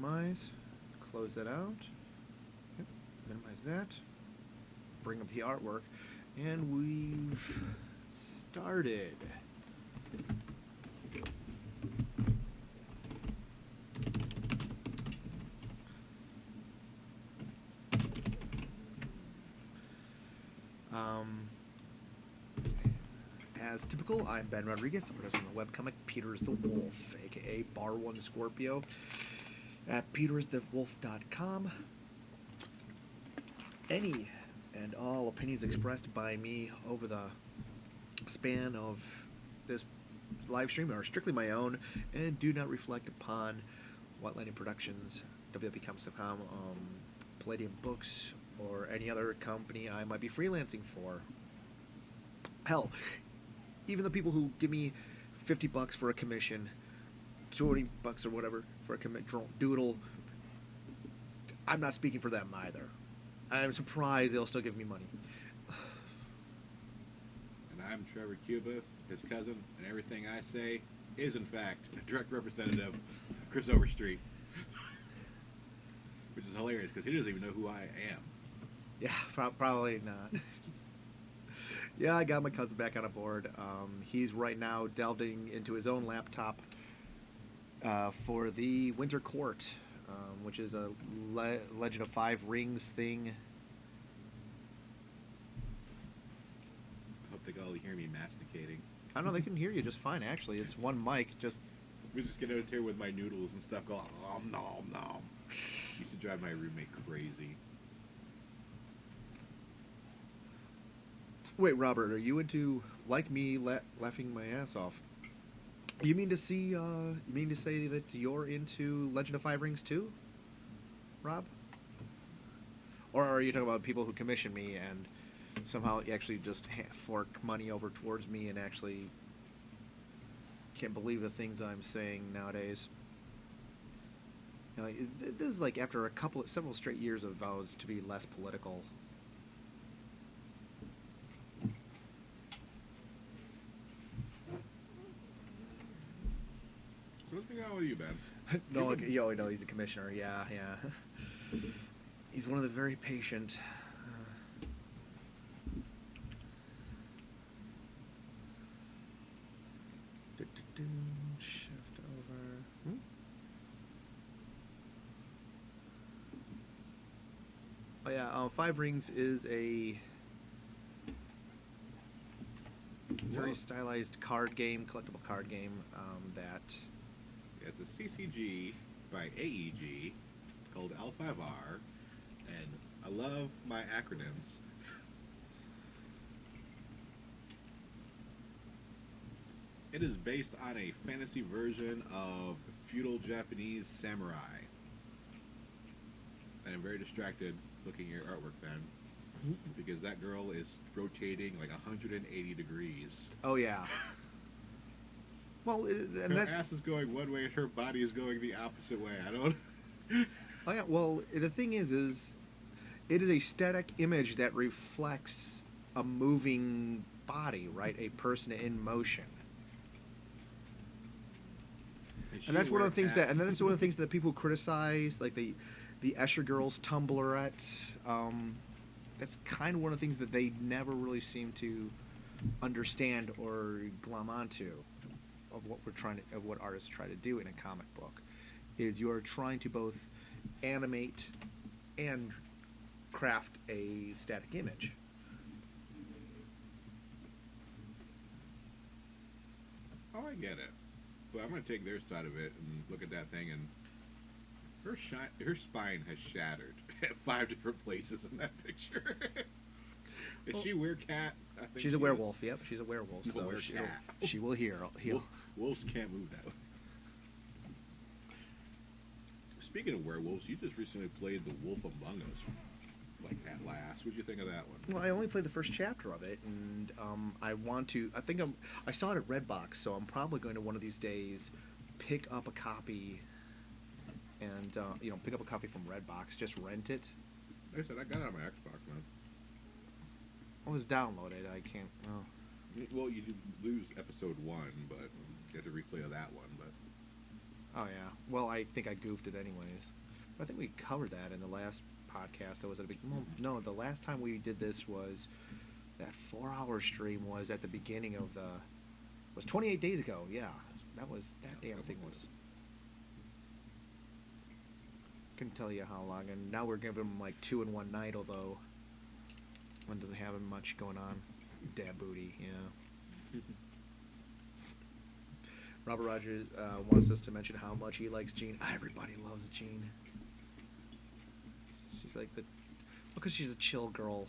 minimize, close that out, yep. Minimize that, bring up the artwork, and we've started. As typical, I'm Ben Rodriguez, artist on the webcomic Peter's the Wolf, aka Bar One Scorpio, at petersthewolf.com. Any and all opinions expressed by me over the span of this live stream are strictly my own and do not reflect upon White Lightning Productions, WWComics.com, Palladium Books, or any other company I might be freelancing for. Hell, even the people who give me $50 for a commission, $20 or whatever for a doodle, I'm not speaking for them either. I'm surprised they'll still give me money. And I'm Trevor Cuba, his cousin, and everything I say is in fact a direct representative of Chris Overstreet. Which is hilarious because he doesn't even know who I am. Yeah, probably not. Yeah, I got my cousin back on a board. He's right now delving into his own laptop for the Winter Court, which is a Legend of Five Rings thing. I hope they can all hear me masticating. I don't know, they can hear you just fine, actually. It's one mic, just... We just get out here with my noodles and stuff going, nom, nom. Used to drive my roommate crazy. Wait, Robert, are you into, like me, laughing my ass off? You mean to say that you're into Legend of Five Rings too, Rob? Or are you talking about people who commission me and somehow actually just fork money over towards me and actually can't believe the things I'm saying nowadays? You know, this is like after several straight years of vows to be less political. What's going on with you, Ben? No, he's a commissioner. Yeah. He's one of the very patient. Shift over. Oh yeah, Five Rings is a very stylized card game, collectible card game that... It's a CCG by AEG called L5R, and I love my acronyms. It is based on a fantasy version of feudal Japanese samurai. And I'm very distracted looking at your artwork, Ben, because that girl is rotating like 180 degrees. Oh, yeah. Well, and her ass is going one way and her body is going the opposite way. I don't... Oh, yeah, well, the thing is it is a static image that reflects a moving body, right? A person in motion. And that's one of the things that's one of the things that people criticize, like the Escher Girls Tumblrette. That's kind of one of the things that they never really seem to understand or glom onto of what artists try to do in a comic book. Is you are trying to both animate and craft a static image. Oh, I get it. But I'm going to take their side of it and look at that thing, and her spine has shattered at 5 different places in that picture. Is she a werecat? I think she's a werewolf. Yep, she's a werewolf. No, so werecat. she will heal. Wolves can't move that way. Speaking of werewolves, you just recently played The Wolf Among Us, like at last. What'd you think of that one? Well, I only played the first chapter of it, and I saw it at Redbox, so I'm probably going to one of these days pick up a copy and pick up a copy from Redbox, just rent it. Like I said, I got it on my Xbox, man. I was downloaded. I can't. Oh. Well, you did lose episode 1, but you have to replay that one. But Oh yeah. Well, I think I goofed it anyways. But I think we covered that in the last podcast. I was at a big. No, the last time we did this was that 4-hour stream was at the beginning of the. Was 28 days ago. Yeah, that was that damn thing was. Couldn't tell you how long, and now we're giving him like 2 in one night. Although one doesn't have much going on. Dad booty, yeah. Robert Rogers wants us to mention how much he likes Jean. Everybody loves Jean. She's like the, because she's a chill girl.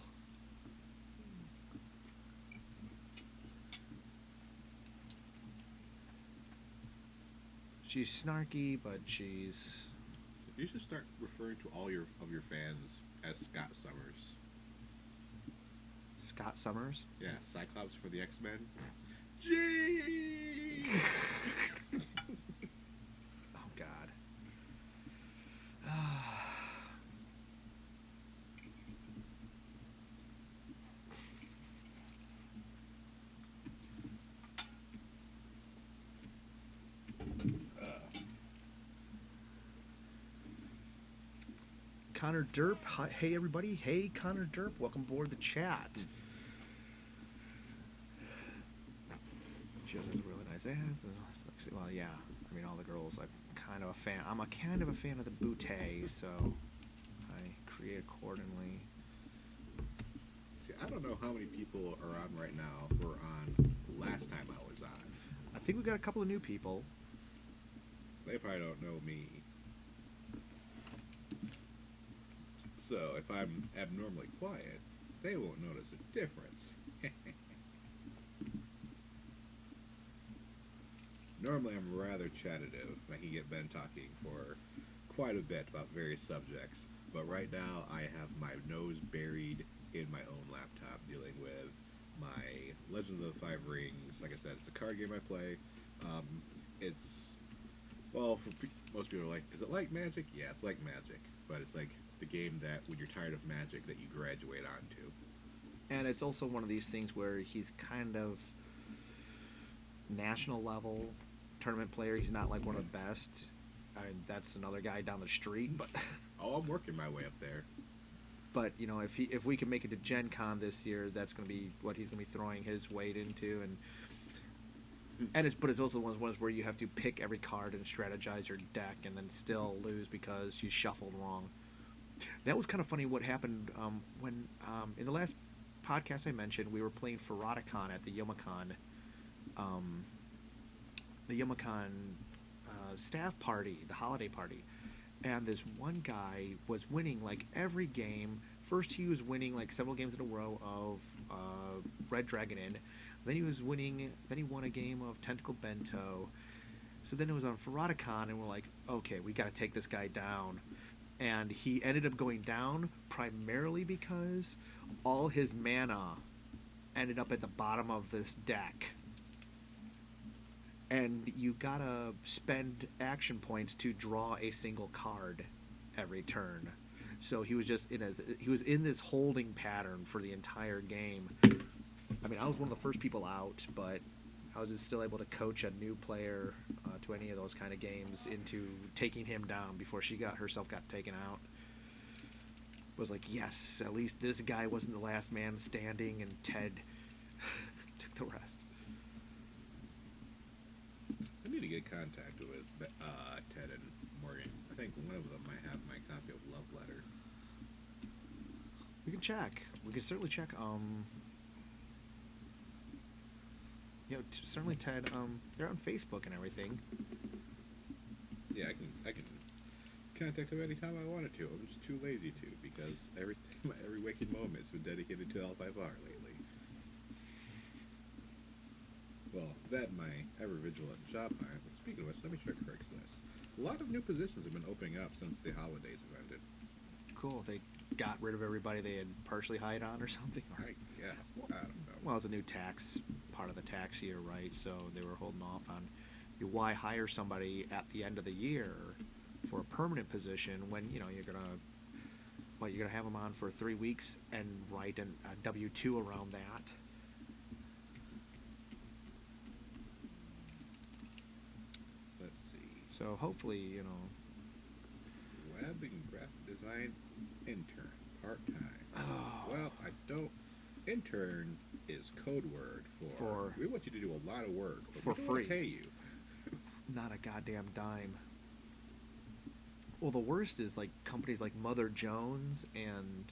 She's snarky, but she's. You should start referring to all your fans as Scott Summers. Scott Summers? Yeah, Cyclops for the X-Men. Gee! Oh God. Connor Derp, hey everybody, hey Connor Derp, welcome aboard the chat. She has a really nice ass. Well, yeah, I mean all the girls. I'm kind of a fan. I'm a kind of a fan of the bootay, so I create accordingly. See, I don't know how many people are on right now who were on last time I was on. I think we got a couple of new people. They probably don't know me. So if I'm abnormally quiet, they won't notice a difference. Normally I'm rather chattative. I can get Ben talking for quite a bit about various subjects. But right now I have my nose buried in my own laptop dealing with my Legends of the Five Rings. Like I said, it's a card game I play. It's, well, for most people are like, is it like Magic? Yeah, it's like Magic. But it's like the game that when you're tired of Magic that you graduate onto. And it's also one of these things where he's kind of national level tournament player. He's not like one of the best. I mean, that's another guy down the street, but oh, I'm working my way up there. But you know, if we can make it to Gen Con this year, that's going to be what he's going to be throwing his weight into, and it's also one of those ones where you have to pick every card and strategize your deck, and then still lose because you shuffled wrong. That was kind of funny what happened when in the last podcast I mentioned we were playing FurAffintiy at the Youmacon staff party, the holiday party, and this one guy was winning like every game. First he was winning like several games in a row of Red Dragon Inn. Then he won a game of Tentacle Bento. So then it was on FurAffintiy, and we're like, okay, we got to take this guy down. And he ended up going down primarily because all his mana ended up at the bottom of this deck. And you gotta spend action points to draw a single card every turn. So he was just in this holding pattern for the entire game. I mean, I was one of the first people out, but I was just still able to coach a new player to any of those kind of games into taking him down before she got taken out. It was like, yes, at least this guy wasn't the last man standing, and Ted took the rest. I need to get contact with Ted and Morgan. I think one of them might have my copy of Love Letter. We can check. We can certainly check. Yeah, certainly Ted. They're on Facebook and everything. Yeah, I can contact him anytime I wanted to. I'm just too lazy to because every waking moment's been dedicated to L5R lately. Well, that and my ever vigilant job hunt. But speaking of which, let me check Craigslist. A lot of new positions have been opening up since the holidays have ended. Cool. They got rid of everybody they had partially hired on or something. I guess. I don't know. Well, it's a new part of the tax year, right? So they were holding off on. Why hire somebody at the end of the year for a permanent position when you're gonna have them on for 3 weeks and write a W-2 around that. Let's see. So hopefully, you know. Web and graphic design intern, part-time. Oh, Well, I don't... Intern is code word for... We want you to do a lot of work, but for we don't free. want to pay you. Not a goddamn dime. Well, the worst is like companies like Mother Jones and,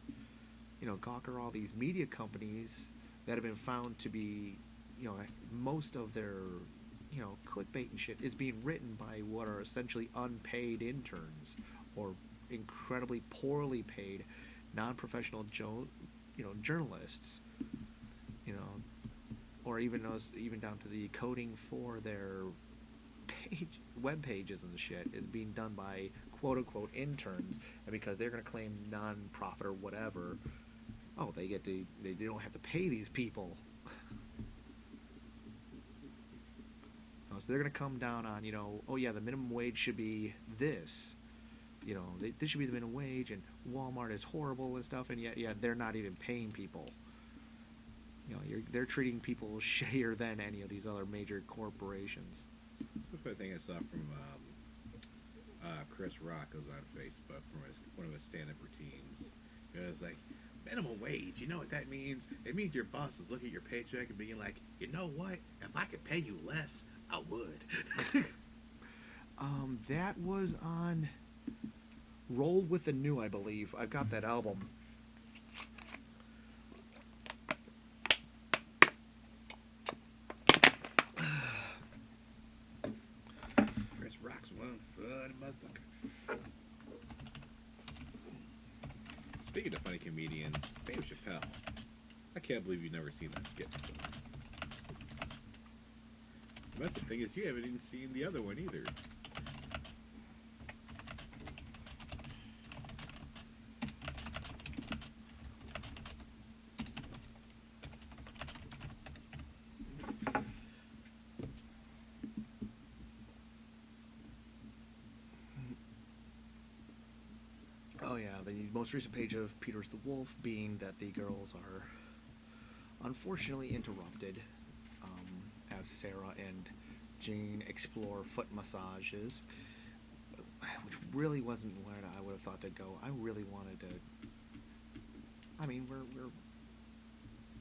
you know, Gawker, all these media companies that have been found to be, you know, most of their, you know, clickbait and shit is being written by what are essentially unpaid interns or incredibly poorly paid non-professional journalists, you know, or even down to the coding for their web pages and the shit is being done by quote unquote interns, and because they're going to claim non-profit or whatever, oh, they don't have to pay these people. So they're going to come down on, you know, oh yeah, the minimum wage should be this, you know, this should be the minimum wage, and Walmart is horrible and stuff, and yet they're not even paying people. You know, they're treating people shittier than any of these other major corporations. That's one thing I saw from Chris Rock was on Facebook from one of his stand-up routines. It was like, minimum wage, you know what that means? It means your boss is looking at your paycheck and being like, you know what? If I could pay you less, I would. That was on Roll with the New, I believe. I've got that album. Chris Rock's one funny motherfucker. Speaking of funny comedians, Dave Chappelle. I can't believe you've never seen that skit. The best thing is you haven't even seen the other one either. Oh yeah, the most recent page of Peter's the Wolf being that the girls are unfortunately interrupted as Sarah and Jane explore foot massages, which really wasn't where I would have thought to go. I really wanted to. I mean,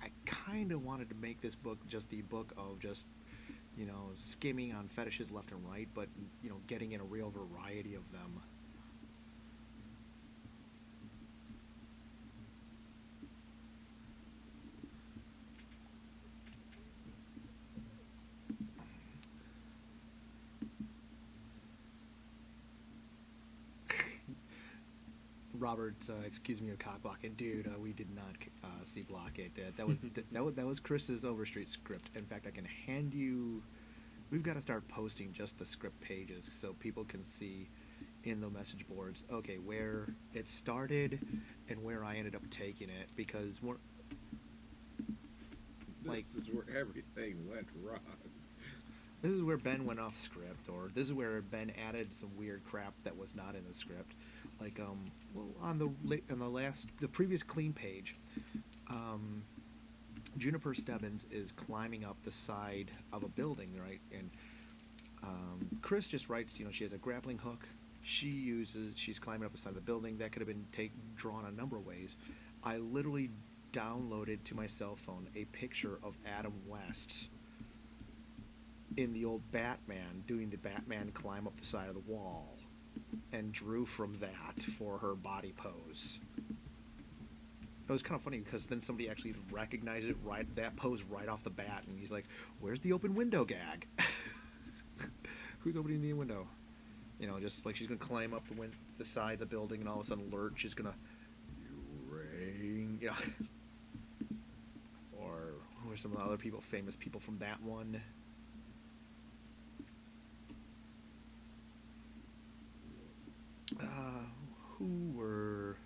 I kind of wanted to make this book just the book of just, you know, skimming on fetishes left and right, but, you know, getting in a real variety of them. Robert, excuse me, of cock blocking, dude. We did not C block it. That was that was Chris's Overstreet script. In fact, I can hand you. We've got to start posting just the script pages so people can see in the message boards. Okay, where it started and where I ended up taking it, because This is where everything went wrong. This is where Ben went off script, or this is where Ben added some weird crap that was not in the script. Like, well, on the previous clean page, Juniper Stebbins is climbing up the side of a building, right? And Chris just writes, you know, she has a grappling hook. She's climbing up the side of the building. That could have been drawn a number of ways. I literally downloaded to my cell phone a picture of Adam West in the old Batman doing the Batman climb up the side of the wall, and drew from that for her body pose. It was kind of funny because then somebody actually recognized that pose right off the bat, and he's like, "Where's the open window gag? Who's opening the window?" You know, just like she's gonna climb up the side of the building, and all of a sudden, Lurch is gonna ring, you know. Or who are some of the other famous people from that one? Who were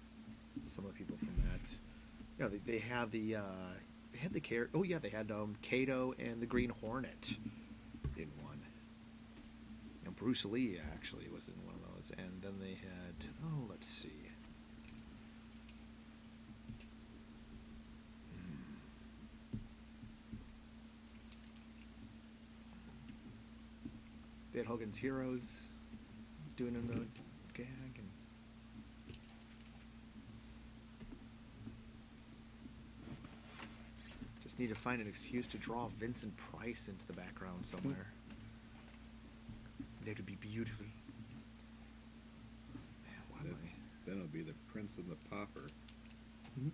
some of the people from that? You know, they had the oh yeah, they had Kato and the Green Hornet in one. You know, Bruce Lee actually was in one of those, and then they had, oh, let's see. They had Hogan's Heroes. doing a gag and. Just need to find an excuse to draw Vincent Price into the background somewhere. There to be beautifully. Man, what am I? Then it'll be the Prince and the Pauper. Mhm.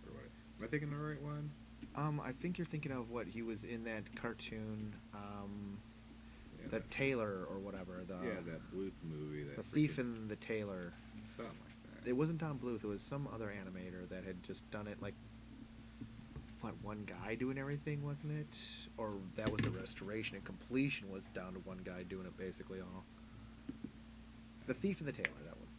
Or what? Am I thinking the right one? I think you're thinking of what he was in that cartoon, Yeah, the Tailor or whatever. that Bluth movie. The Thief and the Tailor. Something like that. It wasn't Don Bluth. It was some other animator that had just done it. Like, what, one guy doing everything, wasn't it? Or that was the restoration and completion was down to one guy doing it basically all. The Thief and the Tailor. That was.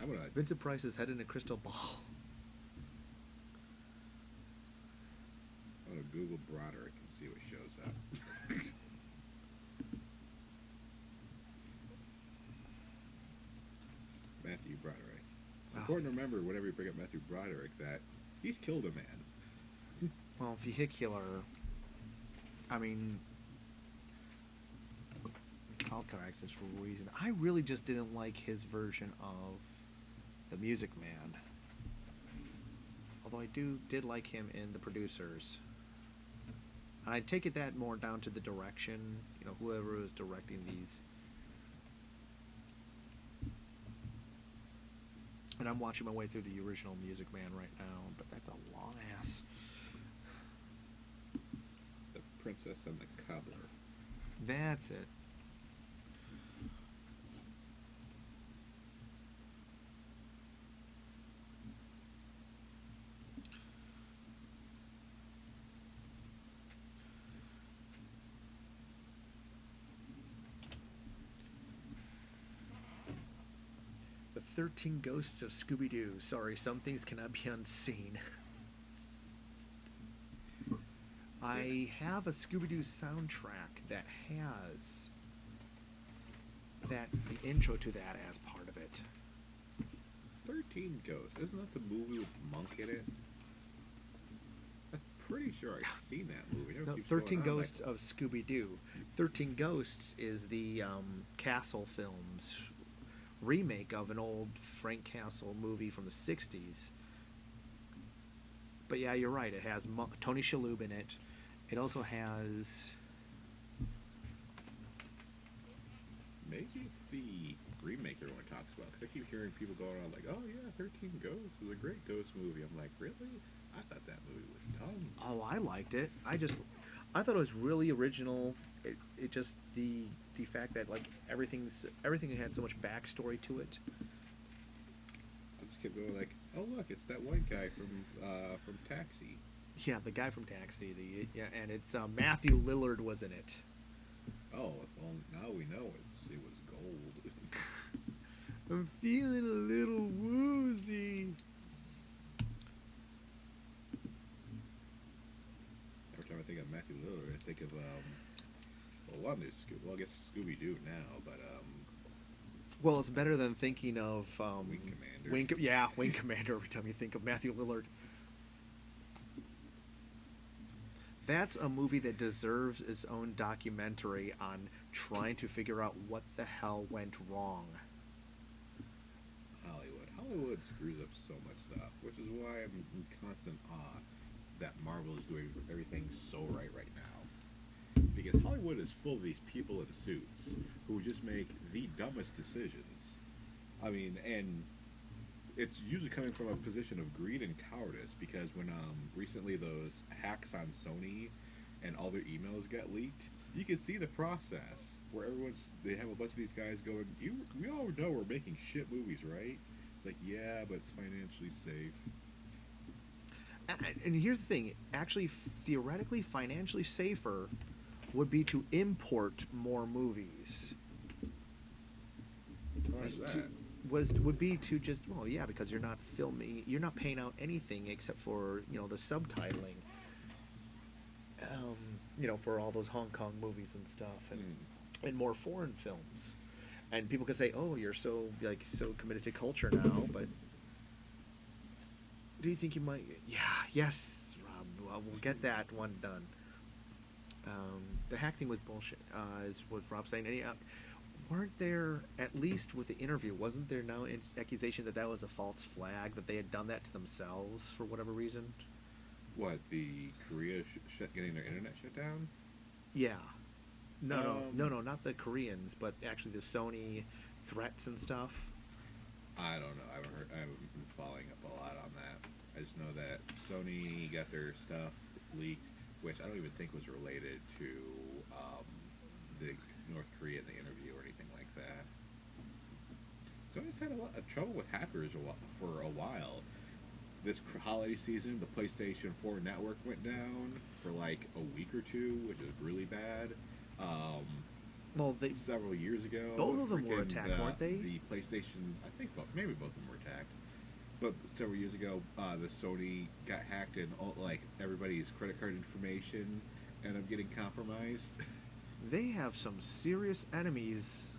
I'm gonna. Vincent Price's head in a crystal ball. I'm gonna Google Broderick and see what shows up. Matthew Broderick. It's important to remember whenever you bring up Matthew Broderick that he's killed a man. Well, vehicular. I mean, called car accidents for a reason. I really just didn't like his version of the Music Man. Although I did like him in The Producers. And I take it that more down to the direction, you know, whoever was directing these. And I'm watching my way through the original Music Man right now, but that's a long ass. The Princess and the Cobbler. That's it. The 13 Ghosts of Scooby-Doo. Sorry, some things cannot be unseen. I have a Scooby-Doo soundtrack that has the intro to that as part of it. 13 Ghosts. Isn't that the movie with Monk in it? I'm pretty sure I've seen that movie. It never No, keeps 13 going on, Ghosts of Scooby-Doo. 13 Ghosts is the Castle Films remake of an old Frank Castle movie from the 60s. But yeah, you're right. It has Tony Shalhoub in it. It also has... Maybe it's the remake everyone talks about. Because I keep hearing people going on like, oh yeah, 13 Ghosts is a great ghost movie. I'm like, really? I thought that movie was dumb. Oh, I liked it. I thought it was really original. It just the fact that like everything had so much backstory to it. I just kept going like, oh look, it's that white guy from Taxi. Yeah, the guy from Taxi. And it's Matthew Lillard was in it. Oh, well now we know it was gold. I'm feeling a little woozy. Every time I think of Matthew Lillard, I think of I guess Scooby-Doo now, but Well, it's better than thinking of Wing Commander. Wing Commander every time you think of Matthew Lillard. That's a movie that deserves its own documentary on trying to figure out what the hell went wrong. Hollywood screws up so much stuff, which is why I'm in constant awe that Marvel is doing everything so right now. Because Hollywood is full of these people in suits who just make the dumbest decisions. I mean, and it's usually coming from a position of greed and cowardice, because when recently those hacks on Sony and all their emails got leaked, you can see the process where they have a bunch of these guys going, we all know we're making shit movies, right? It's like, yeah, but it's financially safe. And here's the thing, actually, theoretically, financially safer would be to import more movies. Why is that? Would be to just, well, yeah, because you're not paying out anything except for, you know, the subtitling, for all those Hong Kong movies and stuff, and more foreign films. And people could say, oh, you're so committed to culture now, but do you think you might? Yeah, yes, Rob. Well, we'll get that one done. The hack thing was bullshit, is what Rob's saying. And, weren't there, at least with the interview, wasn't there now an accusation that that was a false flag, that they had done that to themselves for whatever reason? What, the Korea getting their internet shut down? Yeah. No, Um, not the Koreans, but actually the Sony threats and stuff. I don't know. I haven't been following up a lot on that. I just know that Sony got their stuff leaked, which I don't even think was related to the North Korea in the interview or anything like that. Sony's had a lot of trouble with hackers for a while. This holiday season, the PlayStation 4 network went down for like a week or two, which is really bad. Um, Well, Several years ago, both of them were attacked, weren't they? The PlayStation, I think, maybe both of them were attacked. But several years ago, the Sony got hacked, and like everybody's credit card information ended up getting compromised. They have some serious enemies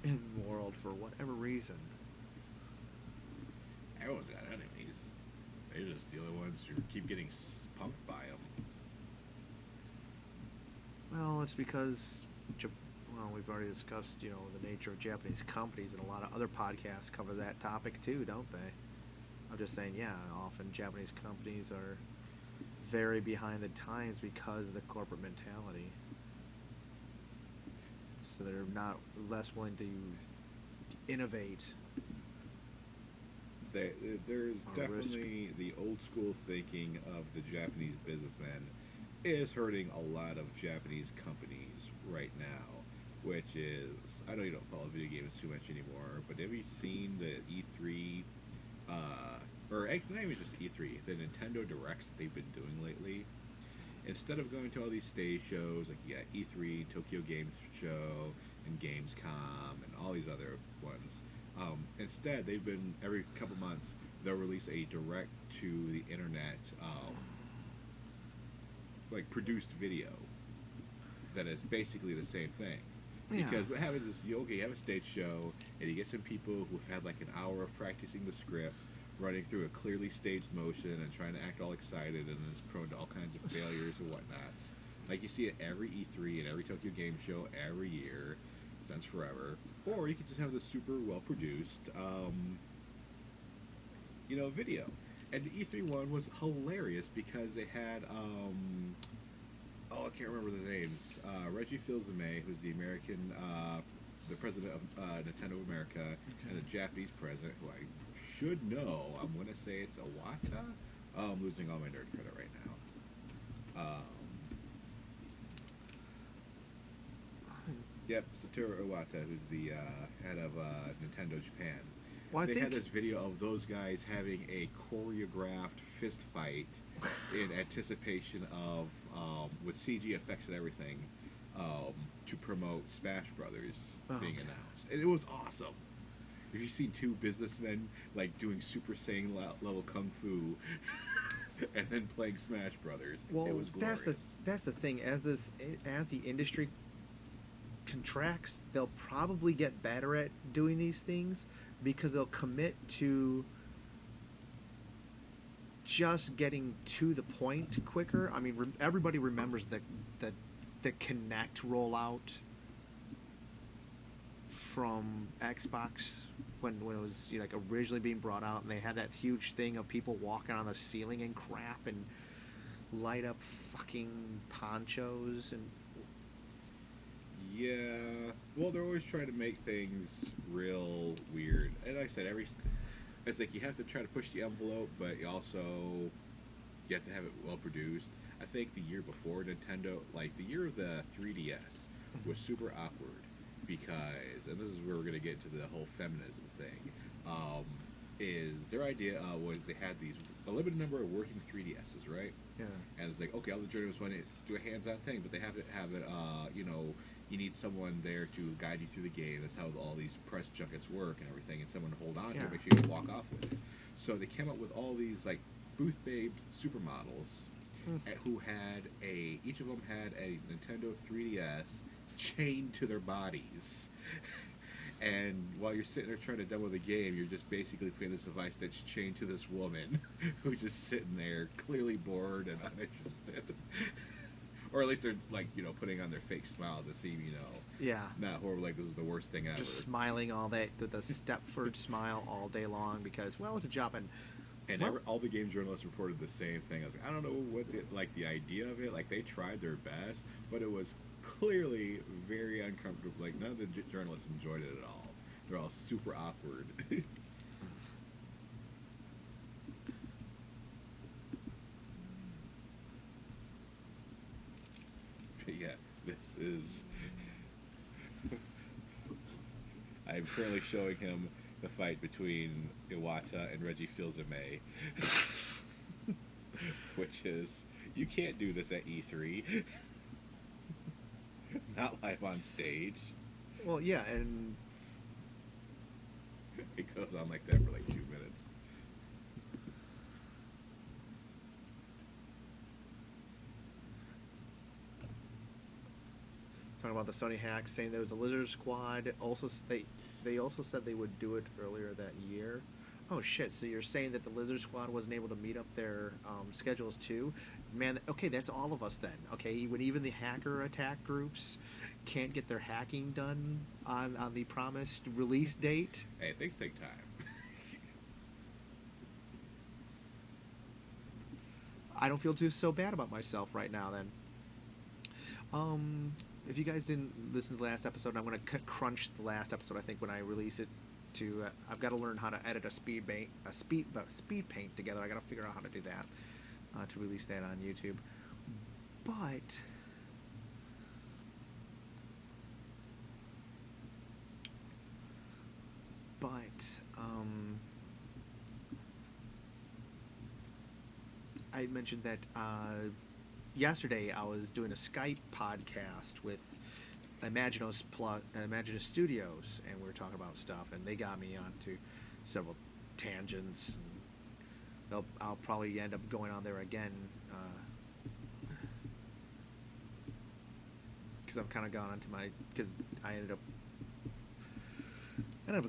in the world for whatever reason. Everyone's got enemies. They're just the only ones who keep getting punked by them. Well, it's because, we've already discussed, the nature of Japanese companies, and a lot of other podcasts cover that topic too, don't they? I'm just saying, yeah, often Japanese companies are very behind the times because of the corporate mentality. So they're not less willing to innovate. There's definitely the old school thinking of the Japanese businessmen is hurting a lot of Japanese companies right now, which is, I know you don't follow video games too much anymore, but have you seen the E3, or actually not even just E3, the Nintendo Directs that they've been doing lately? Instead of going to all these stage shows, like you got E3, Tokyo Games Show, and Gamescom, and all these other ones, instead they've been, every couple months, they'll release a direct to the internet, like produced video that is basically the same thing. Yeah. Because what happens is you have a stage show and you get some people who've had like an hour of practicing the script, running through a clearly staged motion and trying to act all excited, and is prone to all kinds of failures and whatnot. Like you see it every E3 and every Tokyo Game Show every year since forever. Or you could just have this super well produced video. And the E3 one was hilarious because they had, I can't remember the names. Reggie Fils-Aimé, who's the American, the president of Nintendo America, Okay. and the Japanese president, who I should know. I'm going to say it's Iwata. I'm losing all my nerd credit right now. Yep, Satoru Iwata, who's the head of Nintendo Japan. Well, They had this video of those guys having a choreographed fist fight in anticipation of, with CG effects and everything, to promote Smash Brothers being announced. And it was awesome. If you've seen two businessmen like doing Super Saiyan level kung fu and then playing Smash Brothers, it was glorious. That's the thing. As the industry contracts, they'll probably get better at doing these things because they'll commit to just getting to the point quicker. I mean, everybody remembers the Kinect rollout from Xbox when it was originally being brought out, and they had that huge thing of people walking on the ceiling and crap and light up fucking ponchos and. Yeah, well, they're always trying to make things real weird. And like I said, it's like you have to try to push the envelope, but you also have to have it well produced. I think the year before Nintendo, like the year of the 3DS, was super awkward because, and this is where we're going to get into the whole feminism thing, is their idea was they had a limited number of working 3DSs, right? Yeah. And it's like, okay, all the journalists want to do a hands-on thing, but they have it, you need someone there to guide you through the game. That's how all these press junkets work and everything, and someone to hold on to it, make sure you don't walk off with it. So they came up with all these like booth-babed supermodels who had each of them had a Nintendo 3DS chained to their bodies. And while you're sitting there trying to demo the game, you're just basically playing this device that's chained to this woman who's just sitting there, clearly bored and uninterested. or at least they're like putting on their fake smile to seem Yeah. not horrible. Like this is the worst thing ever. Just smiling all day with the Stepford smile all day long because, well, it's a job. And well, all the game journalists reported the same thing. I was like, I don't know what the idea of it. Like they tried their best, but it was clearly very uncomfortable. Like none of the journalists enjoyed it at all. They're all super awkward. Yeah, this is. I'm currently showing him the fight between Iwata and Reggie Fils-Aimé, which is you can't do this at E3, not live on stage. well, yeah, and It goes on like that for like 2 minutes. talking about the Sony hack, saying there was a Lizard Squad. Also, they also said they would do it earlier that year. Oh shit! So you're saying that the Lizard Squad wasn't able to meet up their schedules too? Man, okay, that's all of us then. Okay, when even the hacker attack groups can't get their hacking done on the promised release date. Hey, things take time. I don't feel so bad about myself right now. Then, if you guys didn't listen to the last episode, I'm going to crunch the last episode. I think when I release it, to I've got to learn how to edit a speed paint together. I got to figure out how to do that to release that on YouTube. But I had mentioned that yesterday I was doing a Skype podcast with Imaginos Studios, and we were talking about stuff, and they got me onto several tangents. And I'll probably end up going on there again because I've kind of gone onto because I ended up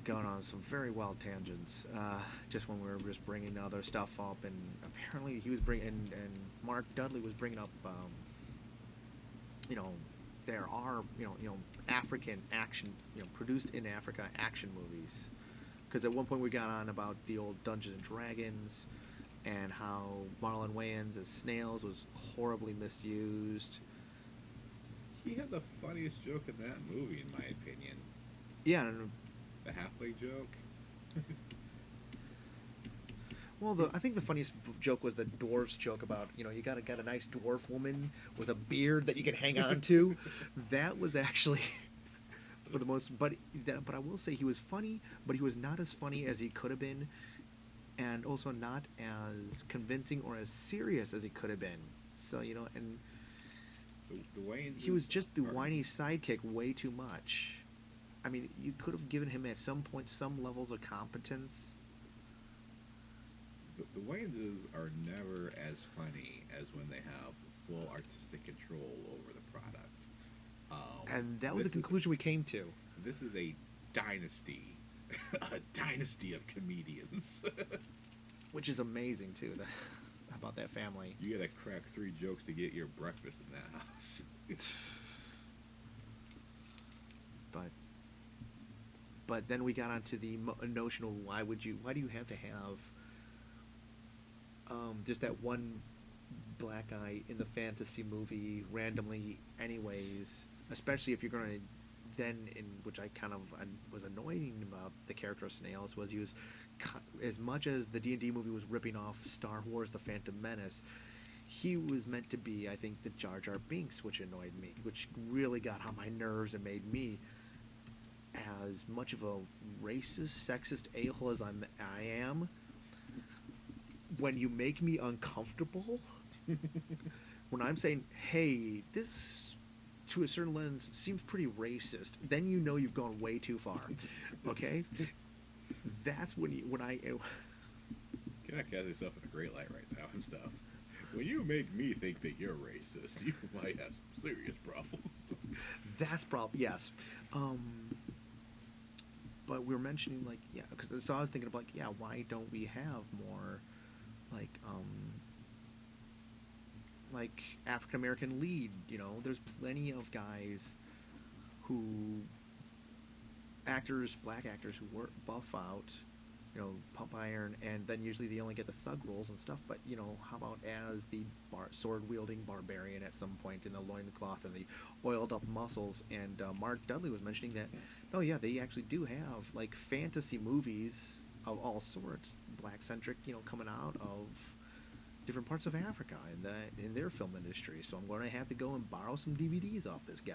going on some very wild tangents just when we were just bringing other stuff up, and apparently he was bringing and Mark Dudley was bringing up there are African action produced in Africa action movies, because at one point we got on about the old Dungeons and Dragons and how Marlon Wayans as Snails was horribly misused. He had the funniest joke in that movie, in my opinion. Yeah. And, the halfway joke. well, I think the funniest joke was the dwarf's joke about you gotta get a nice dwarf woman with a beard that you can hang on to. That was actually for the most. But I will say he was funny, but he was not as funny as he could have been, and also not as convincing or as serious as he could have been. So and the Wayans. He was just the whiny sidekick way too much. I mean, you could have given him at some point some levels of competence. The Wayneses are never as funny as when they have full artistic control over the product. And that was the conclusion we came to. This is a dynasty. A dynasty of comedians. Which is amazing, too, about that family. You gotta crack 3 jokes to get your breakfast in that house. But then we got onto the notion of why do you have to have just that one black guy in the fantasy movie randomly anyways, especially if you're going to then, which I kind of was annoying about the character of Snails, was he was, as much as the D&D movie was ripping off Star Wars The Phantom Menace, he was meant to be, I think, the Jar Jar Binks, which annoyed me, which really got on my nerves and made me as much of a racist, sexist a-hole as I am, when you make me uncomfortable, when I'm saying, hey, this, to a certain lens, seems pretty racist, then you've gone way too far, okay? That's when I... You cannot cast yourself in a great light right now and stuff. When you make me think that you're racist, you might have some serious problems. That's problem, yes. But we were mentioning, because so I was thinking of, why don't we have more, like African American lead. You know, there's plenty of guys who actors, black actors who work buff out, you know, pump iron, and then usually they only get the thug roles and stuff. But you know, how about as the sword wielding barbarian at some point in the loincloth and the oiled up muscles? And Mark Dudley was mentioning that, oh yeah, they actually do have like fantasy movies of all sorts, black centric, you know, coming out of different parts of Africa in their film industry. So I'm going to have to go and borrow some DVDs off this guy.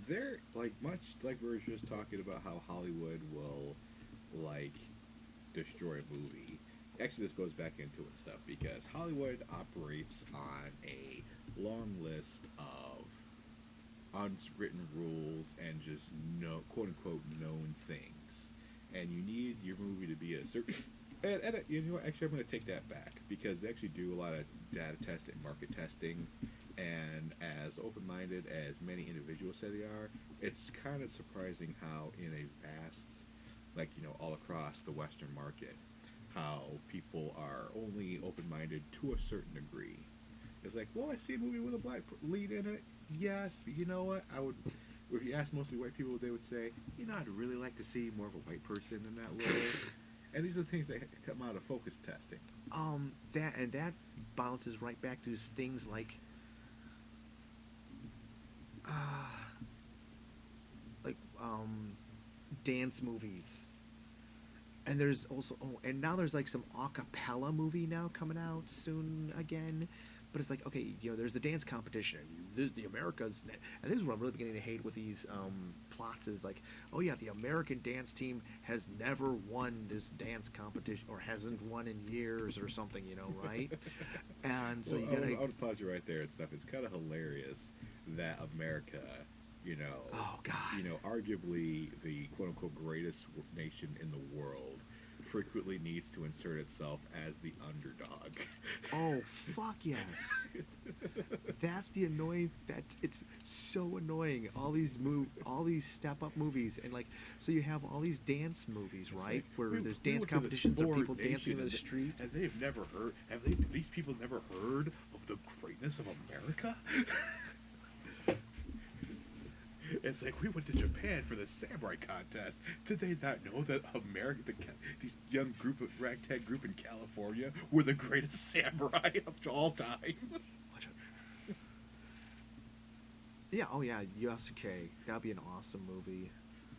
They're like much like we were just talking about how Hollywood will like destroy a movie. Actually, this goes back into it and stuff because Hollywood operates on a long list of unwritten rules and just no quote unquote known things, and you need your movie to be a certain. And you know what? Actually, I'm going to take that back because they actually do a lot of data testing, market testing, and as open-minded as many individuals say they are, it's kind of surprising how in a vast, like, you know, all across the Western market, how people are only open-minded to a certain degree. It's like, well, I see a movie with a black lead in it. Yes, but you know what? I would, if you ask mostly white people, they would say, you know, I'd really like to see more of a white person in that role. And these are the things that come out of focus testing. That bounces right back to things like dance movies. And there's also and now there's like some a cappella movie now coming out soon again. But it's like, okay, you know, there's the dance competition. There's the Americas, and this is what I'm really beginning to hate with these plots. Is like, oh yeah, the American dance team has never won this dance competition, or hasn't won in years, or something, you know, right? And so well, you gotta. I would pause you right there and stuff. It's kind of hilarious that America, you know, Oh God. you know, arguably the quote unquote greatest nation in the world, frequently needs to insert itself as the underdog. Oh fuck yes. That's the annoying. It's so annoying. All these step up movies, and like, so you have all these dance movies, It's right? like, Where we there's went dance to this competitions of foreign people dancing in nation the street. and they've never heard. These people never heard of the greatness of America? It's like we went to Japan for the samurai contest. Did they not know that these young ragtag group in California, were the greatest samurai of all time? Yeah. Oh yeah. Yasuke. That'd be an awesome movie.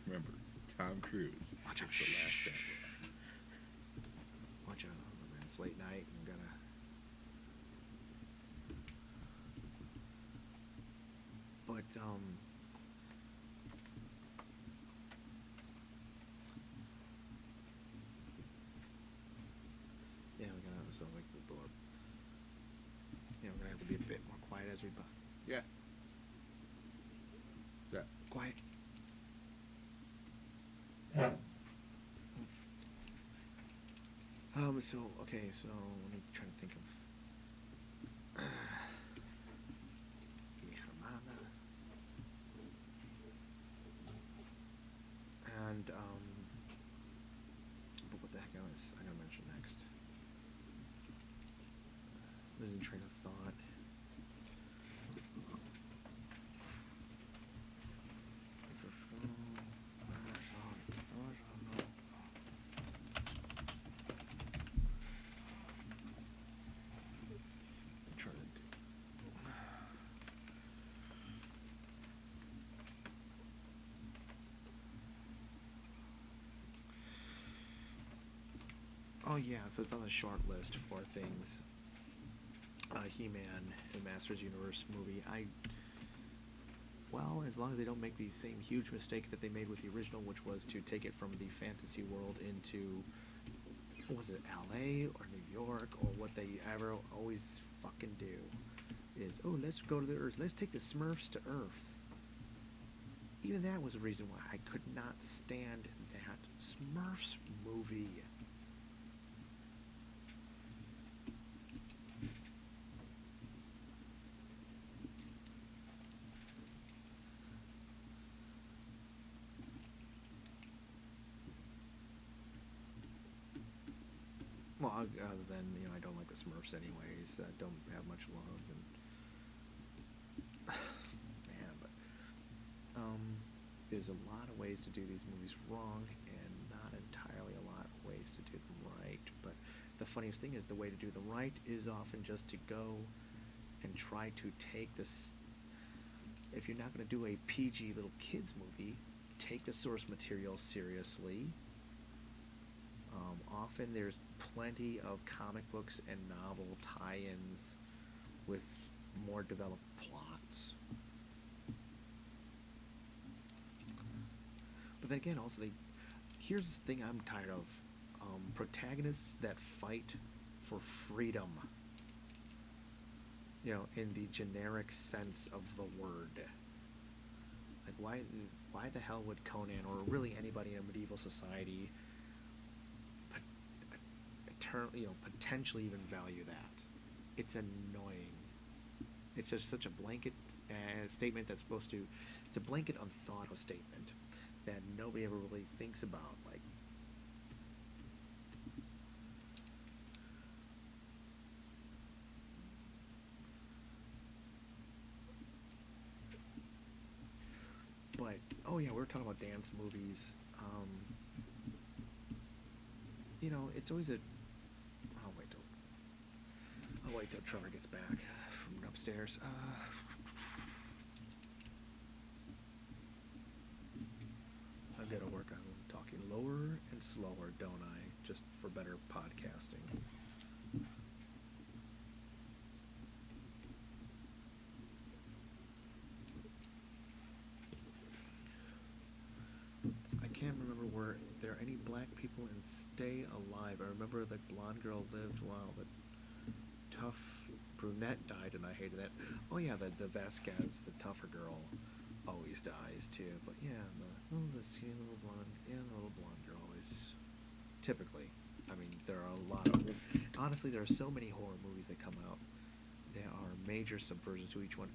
Remember, Tom Cruise. Watch out. It's the last samurai. Watch out, man. It's late night. I'm gonna. But yeah, we're gonna have to like the door. Yeah, we're gonna have to be a bit more quiet as we. Yeah. That. Quiet. So okay, so let me try to think of. Hermana. And but what the heck else I gotta mention next? Losing train of thought. Oh yeah, so it's on the short list for things. He-Man, the Masters Universe movie. Well, as long as they don't make the same huge mistake that they made with the original, which was to take it from the fantasy world into, what was it, LA or New York, or what they ever always fucking do, is, oh, let's go to the Earth, let's take the Smurfs to Earth. Even that was a reason why I could not stand that Smurfs movie. Well, other than, I don't like the Smurfs anyways. Don't have much love. And man, but there's a lot of ways to do these movies wrong, and not entirely a lot of ways to do them right. But the funniest thing is the way to do them right is often just to go and try to take this. If you're not going to do a PG little kids movie, take the source material seriously. Often there's plenty of comic books and novel tie-ins with more developed plots. But then again, also here's the thing I'm tired of: protagonists that fight for freedom. In the generic sense of the word. Like, why the hell would Conan, or really anybody in a medieval society, potentially even value that? It's annoying. It's just such a blanket statement that's supposed to. It's a blanket, unthought of statement that nobody ever really thinks about. Like, but we were talking about dance movies. It's always I'll wait till Trevor gets back from upstairs. I've got to work on talking lower and slower, don't I? Just for better podcasting. I can't remember were there any black people in Stay Alive. I remember the blonde girl lived while the tough brunette died, and I hated that. Oh yeah, the Vasquez, the tougher girl, always dies too. But yeah, the skinny little blonde, the little blonde girl always. Typically, I mean, there are a lot of. Honestly, there are so many horror movies that come out. There are major subversions to each one.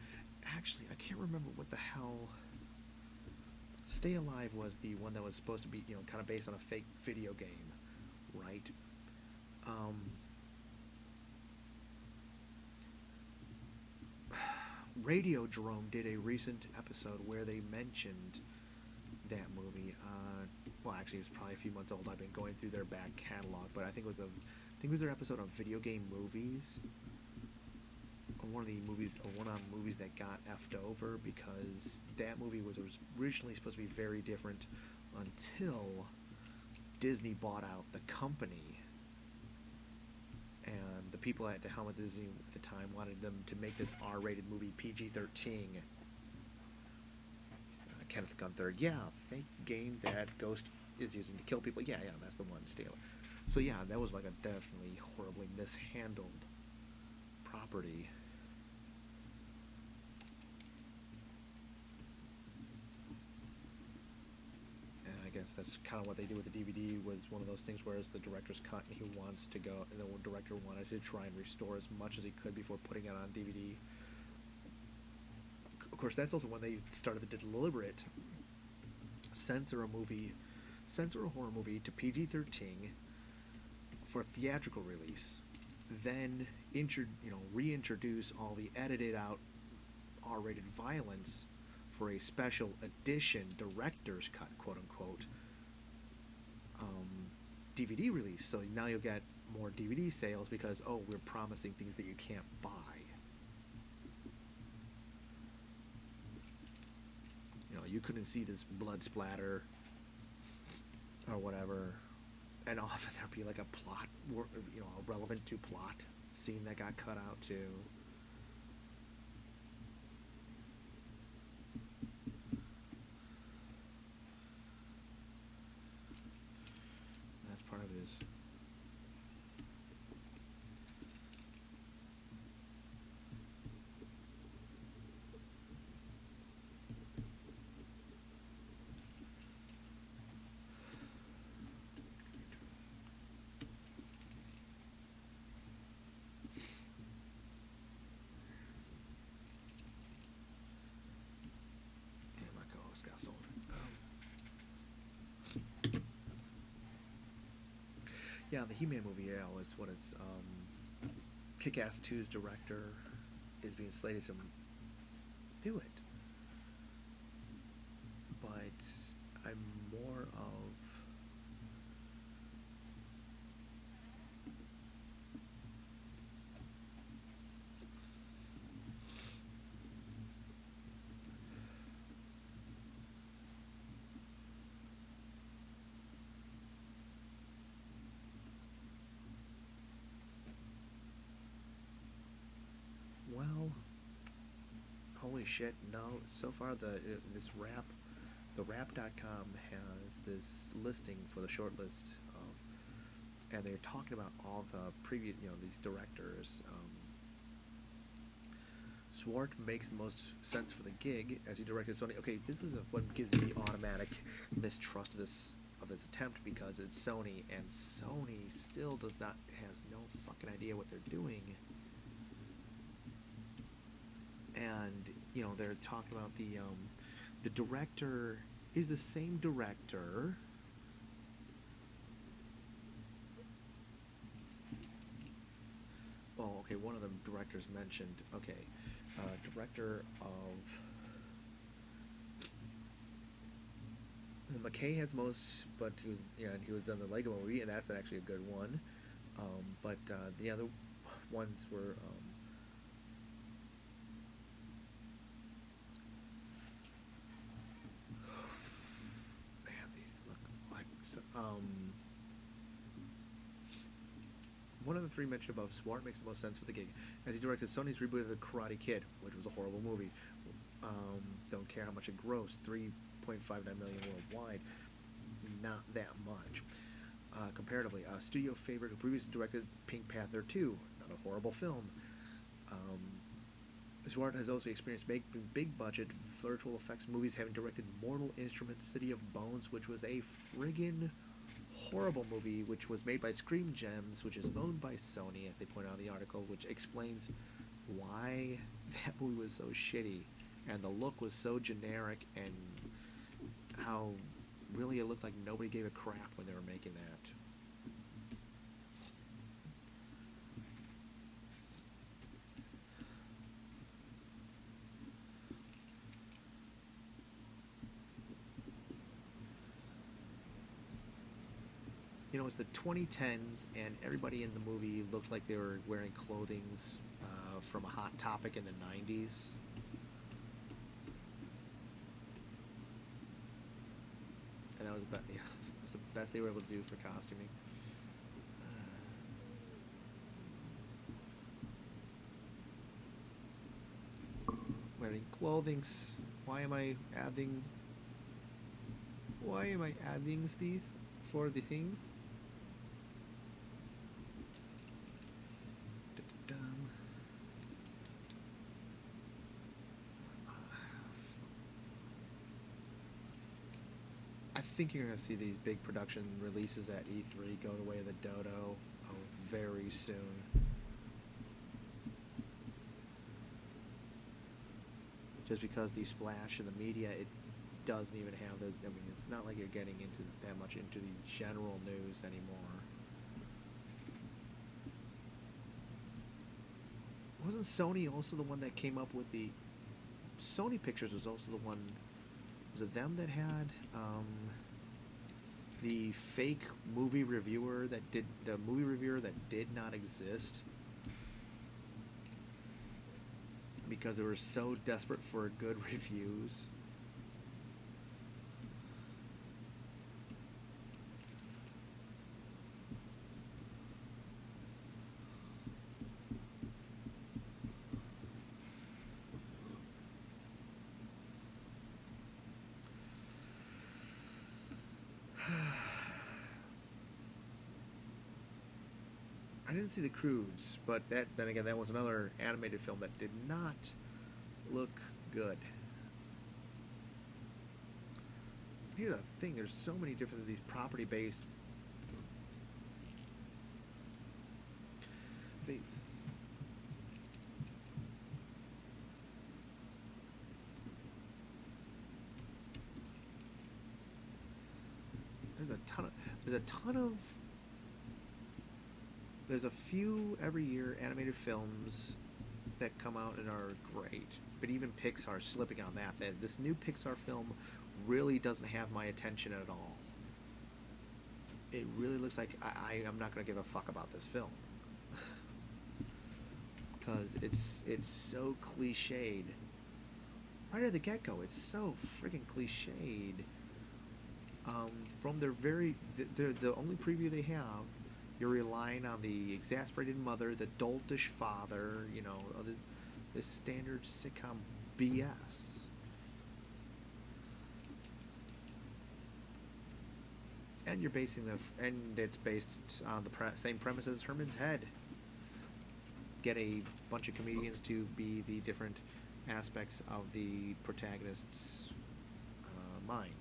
Actually, I can't remember what the hell. Stay Alive was the one that was supposed to be, kind of based on a fake video game, right? Radiodrome did a recent episode where they mentioned that movie. Well, actually, it was probably a few months old. I've been going through their back catalog, but I think it was their episode on video game movies. One of the movies that got effed over because that movie was originally supposed to be very different until Disney bought out the company, and the people at the helm of Disney at the time wanted them to make this R-rated movie PG-13. Kenneth Gunther, fake game that Ghost is using to kill people. Yeah, that's the one. So yeah, that was like a definitely horribly mishandled property. That's kind of what they do with the DVD. Was one of those things where it's the director's cut and he wants to go, and the director wanted to try and restore as much as he could before putting it on DVD. Of course, that's also when they started the deliberate censor a horror movie to PG-13 for theatrical release, then reintroduce all the edited out R-rated violence for a special edition director's cut, quote unquote, DVD release. So now you'll get more DVD sales because we're promising things that you can't buy. You couldn't see this blood splatter or whatever, and often there'll be like a plot, a relevant to plot scene that got cut out too. Part of it is Yeah, the He-Man movie, yeah, was what it's Kick-Ass 2's director is being slated to do it. But I'm more of well, holy shit, no. So far this the rap.com has this listing for the short list and they're talking about all the previous, these directors. Swart makes the most sense for the gig as he directed Sony. Okay, this is what gives me automatic mistrust of this attempt because it's Sony, and Sony still has no fucking idea what they're doing. And they're talking about the director is the same director. Oh, okay. One of the directors mentioned. Okay, director of McKay has most, but he was on the Lego movie, and that's actually a good one. But the other ones were. Man, these look like. One of the three mentioned above, Swart makes the most sense for the gig, as he directed Sony's reboot of The Karate Kid, which was a horrible movie. Don't care how much it grossed, $3.59 million worldwide, not that much. Comparatively, a studio favorite who previously directed Pink Panther 2, another horrible film. Swart has also experienced making big-budget virtual effects movies, having directed Mortal Instruments, City of Bones, which was a friggin' horrible movie, which was made by Scream Gems, which is owned by Sony, as they point out in the article, which explains why that movie was so shitty, and the look was so generic, and how really it looked like nobody gave a crap when they were making that. It's the 2010s, and everybody in the movie looked like they were wearing clothing from a Hot Topic in the 90s. And that was the best they were able to do for costuming. Wearing clothings. Why am I adding these for the things? I think you're going to see these big production releases at E3 go the way of the dodo very soon. Just because the splash in the media, it doesn't even have the. I mean, it's not like you're getting into that much into the general news anymore. Wasn't Sony also the one that came up with the? Sony Pictures was also the one. Was it them that had the fake movie reviewer that did the movie reviewer that did not exist because they were so desperate for good reviews? I didn't see The Croods, but then again, that was another animated film that did not look good. Here's the thing: there's so many different of these property-based things. There's a ton of there's a few every year animated films that come out and are great, but even Pixar's slipping on that. That this new Pixar film really doesn't have my attention at all. It really looks like I'm not going to give a fuck about this film because it's so cliched right at the get go. It's so freaking cliched. From their the only preview they have, you're relying on the exasperated mother, the doltish father, this standard sitcom BS. And it's based on the same premise as Herman's Head. Get a bunch of comedians to be the different aspects of the protagonist's mind.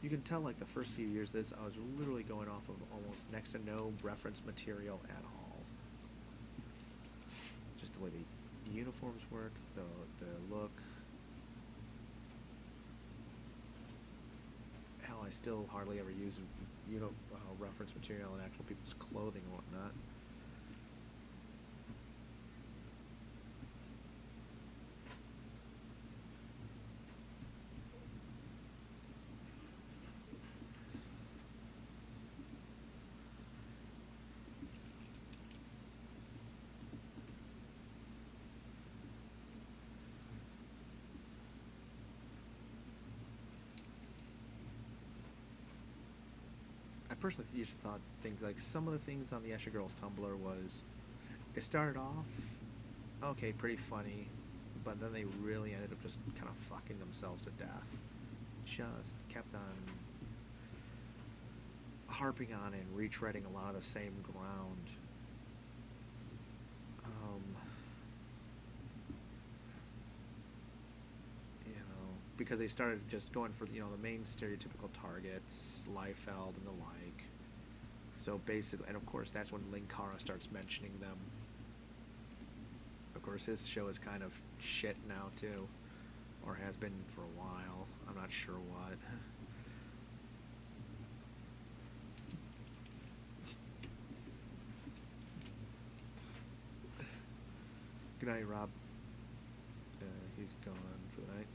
You can tell, like, the first few years of this, I was literally going off of almost next to no reference material at all. Just the way the uniforms work, the look. Hell, I still hardly ever use, reference material in actual people's clothing and whatnot. I personally used to thought things like some of the things on the Escher Girls Tumblr was, it started off okay, pretty funny, but then they really ended up just kind of fucking themselves to death. Just kept on harping on and retreading a lot of the same ground. Because they started just going for the main stereotypical targets, Liefeld and the like. So basically, and of course that's when Linkara starts mentioning them. Of course his show is kind of shit now too, or has been for a while. I'm not sure what. Good night, Rob. He's gone for the night.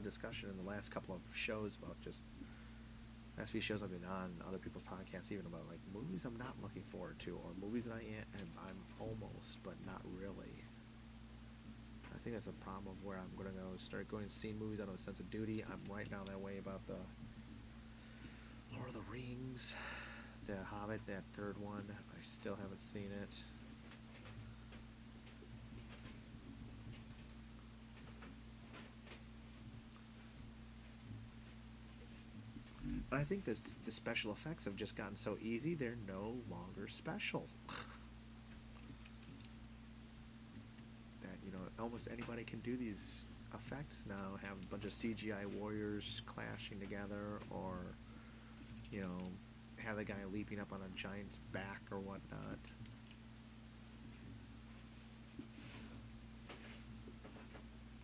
Discussion in the last couple of shows about just last few shows I've been on other people's podcasts, even about like movies I'm not looking forward to, or movies that I'm almost but not really. I think that's a problem of where I'm gonna go start going and seeing movies out of a sense of duty. I'm right now that way about the Lord of the Rings, the Hobbit, that third one. I still haven't seen it. I think the special effects have just gotten so easy, they're no longer special. almost anybody can do these effects now. Have a bunch of CGI warriors clashing together, or you know, have the guy leaping up on a giant's back or whatnot.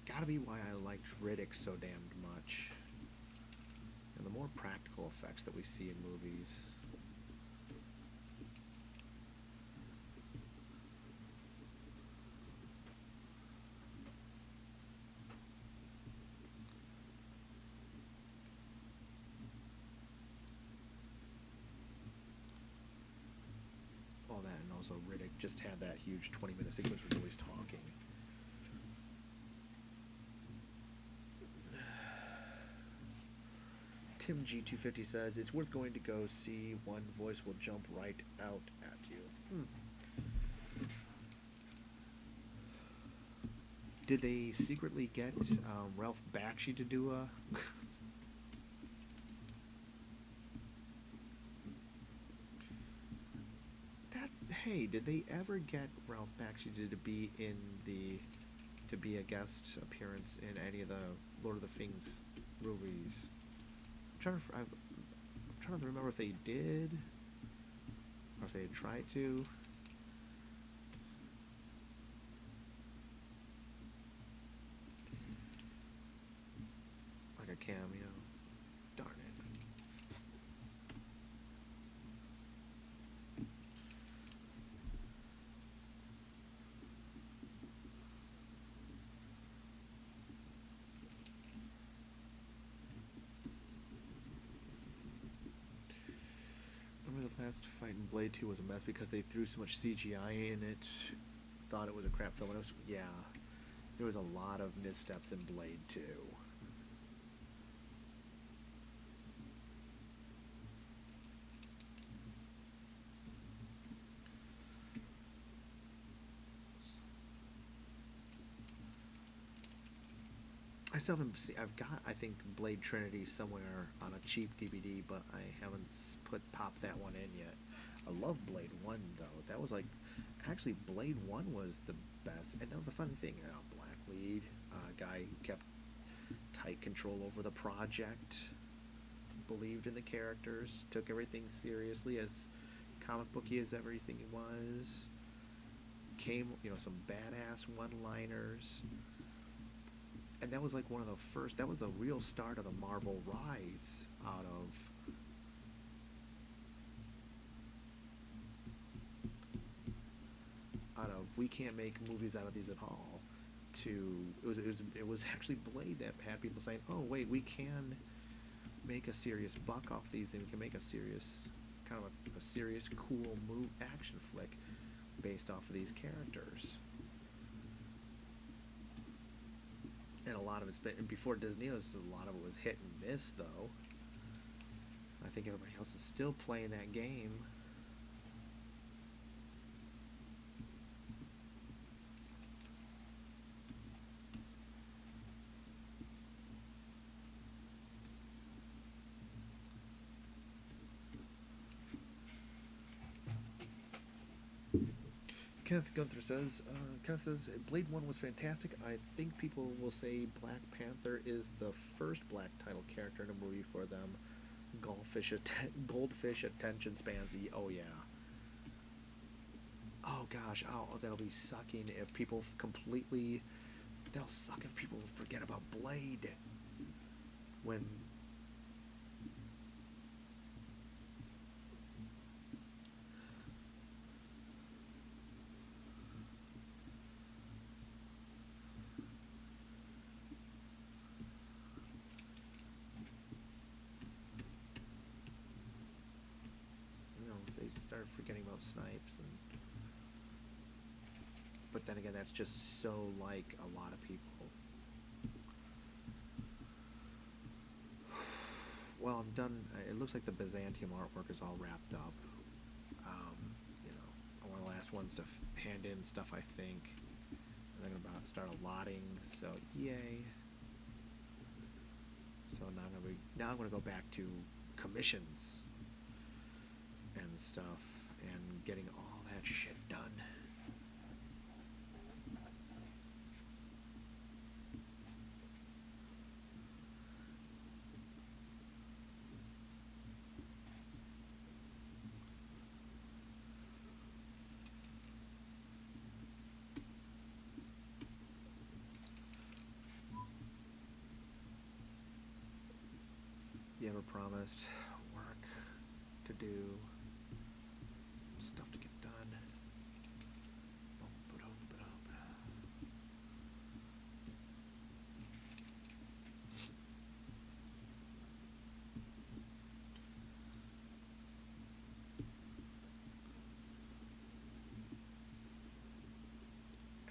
Gotta be why I liked Riddick so damned much. And the more practical effects that we see in movies. All that, and also Riddick just had that huge 20-minute sequence where he's talking. Tim G250 says, it's worth going to go see. One voice will jump right out at you. Did they secretly get Ralph Bakshi to do a... Hey, did they ever get Ralph Bakshi to be in the... to be a guest appearance in any of the Lord of the Rings movies? I'm trying to remember if they did, or if they had tried to. Like a cameo. Darn it. The last fight in Blade 2 was a mess because they threw so much CGI in it. Thought it was a crap film. Yeah, there was a lot of missteps in Blade 2. I still haven't seen. I've got, I think, Blade Trinity somewhere on a cheap DVD, but I haven't popped that one in yet. I love Blade 1 though. That was like, actually, Blade 1 was the best, and that was the funny thing. Black lead guy who kept tight control over the project, believed in the characters, took everything seriously, as comic booky as everything was. Came, some badass one-liners. And that was like one of the first, that was the real start of the Marvel rise out of we can't make movies out of these at all, to it was actually Blade that had people saying, oh wait, we can make a serious buck off these, and we can make a serious kind of a serious cool action flick based off of these characters. And a lot of it's been, and before Disney, a lot of it was hit and miss, though. I think everybody else is still playing that game. Kenneth Gunther says, Blade 1 was fantastic. I think people will say Black Panther is the first black title character in a movie for them. Goldfish attention spans. Oh, yeah. Oh, gosh. Oh, that'll be sucking if people completely... That'll suck if people forget about Blade. When... start forgetting about Snipes, but then again, that's just so like a lot of people. Well, I'm done. It looks like the Byzantium artwork is all wrapped up. I'm one of the last ones to hand in stuff, I think. They're going to start allotting, so yay. So now I'm going to go back to commissions and stuff, and getting all that shit done. list. Work to do. Stuff to get done.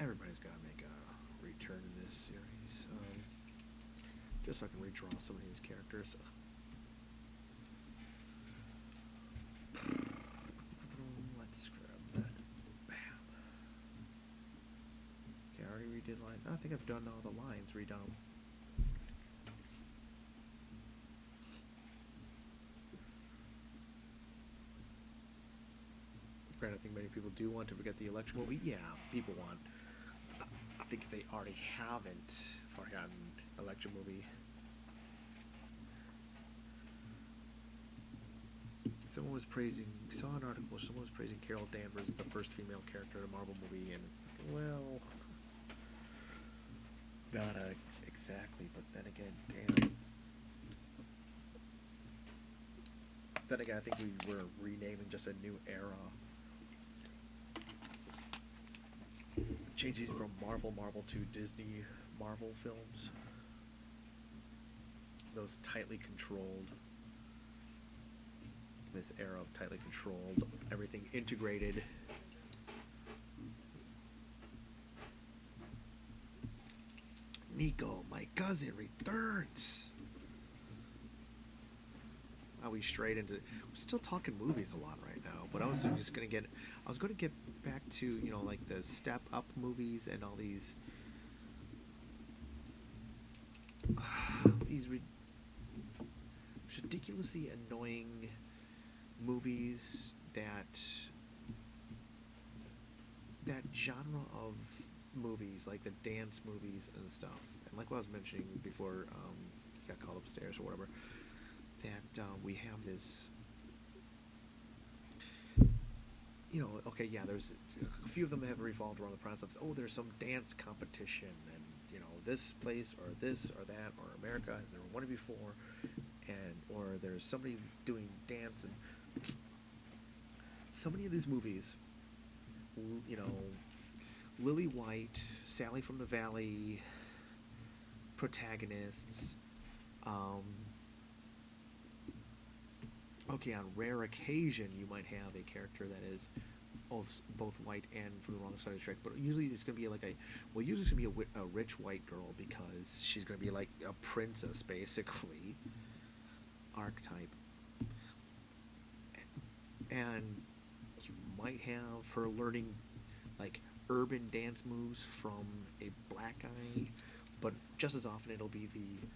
Everybody's got to make a return in this series. Just so I can redraw some of these characters. Let's grab that. Bam. Okay, I already redid line. I think I've done all the lines, redone them. Granted, I think many people do want to forget the election movie. Yeah, people want. I think if they already haven't forgotten election movie. Someone was praising, saw an article, someone was praising Carol Danvers, the first female character in a Marvel movie, and it's like, well, not exactly, but then again, damn. Then again, I think we were renaming just a new era. Changing from Marvel to Disney Marvel films. Those tightly controlled. This era of tightly controlled, everything integrated. Nico, my cousin, returns. Wow, we straight into. We're still talking movies a lot right now, but I was just gonna get. I was gonna get back to, you know, like the Step Up movies and all these. These ridiculously annoying movies that genre of movies, like the dance movies and stuff, and like what I was mentioning before, got called upstairs or whatever, that we have this, you know, okay, yeah, there's a few of them that have revolved around the premise of, oh, there's some dance competition, and, you know, this place or this or that, or America has never won it before, and, or there's somebody doing dance, and so many of these movies, you know, Lily White, Sally from the Valley, protagonists, okay, on rare occasion you might have a character that is both white and from the wrong side of the track, but usually it's going to be like usually it's going to be a rich white girl, because she's going to be like a princess, basically, archetype. And you might have her learning like urban dance moves from a black guy, but just as often it'll be the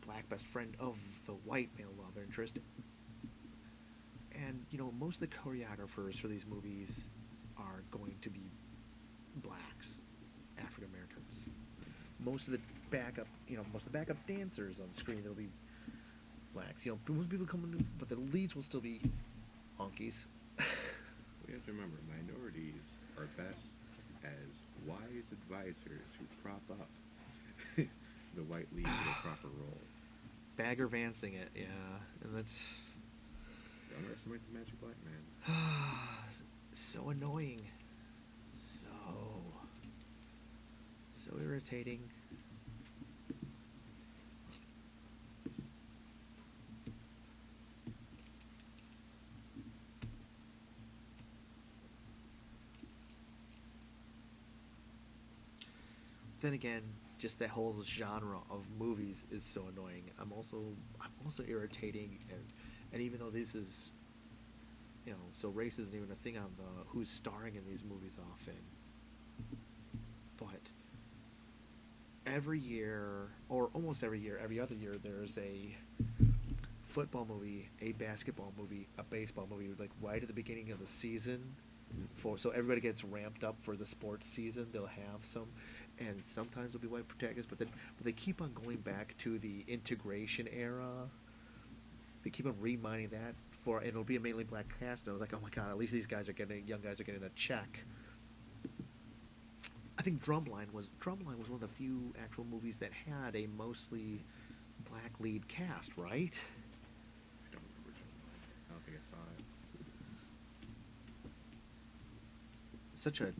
black best friend of the white male love interest. And, you know, most of the choreographers for these movies are going to be blacks, African Americans. Most of the backup dancers on screen, there'll be blacks. You know, most people come in, but the leads will still be honkies. We have to remember, minorities are best as wise advisors who prop up the white lead in a proper role. Bagger Vancing it, yeah, and that's. Don't underestimate the magic black man. So annoying. So irritating. Then again, just that whole genre of movies is so annoying. I'm also irritating, and even though this is, you know, so race isn't even a thing on the who's starring in these movies often, but every year, or almost every year, every other year, there's a football movie, a basketball movie, a baseball movie, like right at the beginning of the season, so everybody gets ramped up for the sports season. They'll have some, and sometimes there'll be white protagonists, but they keep on going back to the integration era. They keep on reminding that and it'll be a mainly black cast. And I was like, oh my god, at least these young guys are getting a check. I think Drumline was one of the few actual movies that had a mostly black lead cast, right? think I saw it. Such a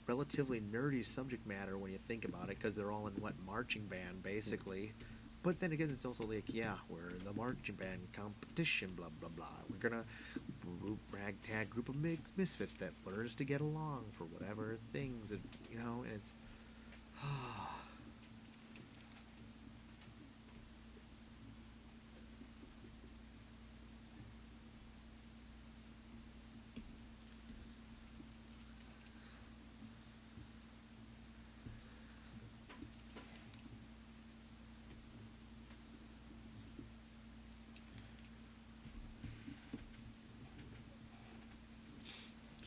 relatively nerdy subject matter when you think about it, because they're all in what, marching band basically. But then again, it's also like, yeah, we're in the marching band competition, blah blah blah. We're gonna ragtag group of misfits that learns to get along for whatever things, and and it's.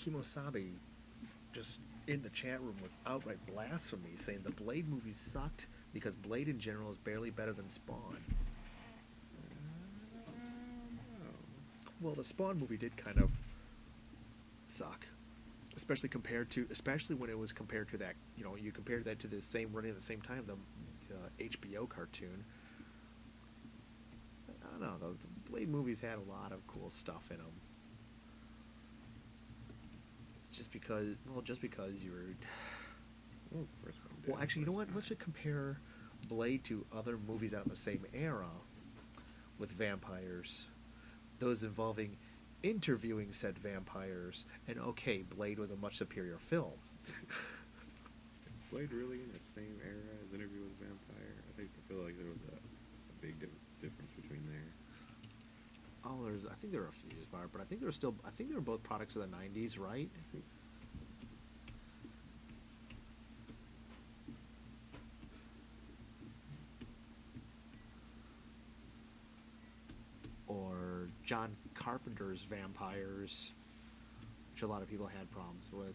Kimosabe just in the chat room with outright blasphemy, saying the Blade movies sucked because Blade in general is barely better than Spawn. Well, the Spawn movie did kind of suck, especially when it was compared to that. You compared that to the same running at the same time, the HBO cartoon. I don't know. The Blade movies had a lot of cool stuff in them. Just because you're. Well, actually, you know what? Let's just compare Blade to other movies out of the same era with vampires. Those involving interviewing said vampires. And okay, Blade was a much superior film. Blade really in the same era as Interview with a Vampire? I feel like there was a big difference between there. Oh, I think there are a few years apart, but I think they were both products of the 90s, right? Or John Carpenter's Vampires, which a lot of people had problems with.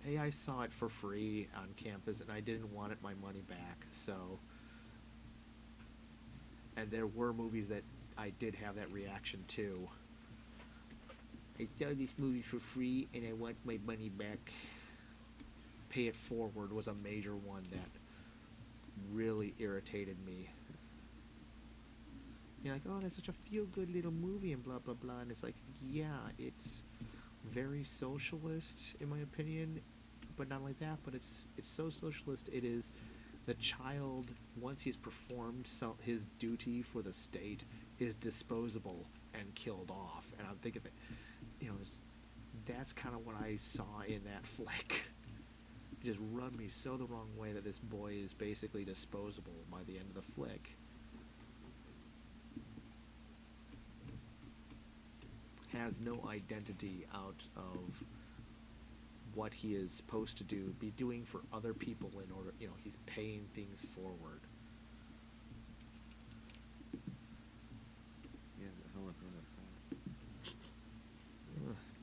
Hey, I saw it for free on campus, and I didn't want my money back, so. And there were movies that I did have that reaction to. I saw this movie for free and I want my money back. Pay It Forward was a major one that really irritated me. You're like, oh, that's such a feel-good little movie and blah, blah, blah. And it's like, yeah, it's very socialist, in my opinion. But not only that, but it's so socialist, it is the child, once he's performed his duty for the state, is disposable and killed off. And I'm thinking that, that's kind of what I saw in that flick. It just rubbed me so the wrong way that this boy is basically disposable by the end of the flick. Has no identity out of what he is supposed to be doing for other people in order, he's paying things forward. Yeah, the hell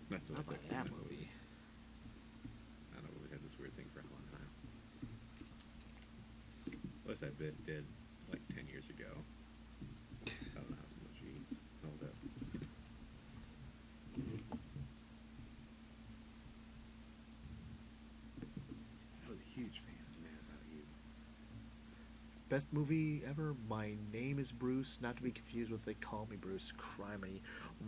that's not by that movie. I know we had this weird thing for a long time. Unless that bit did like 10 years ago. I don't know how much he's held up. I was a huge fan of Mad About You. Best movie ever, My Name is Bruce, not to be confused with They Call Me Bruce, criminy.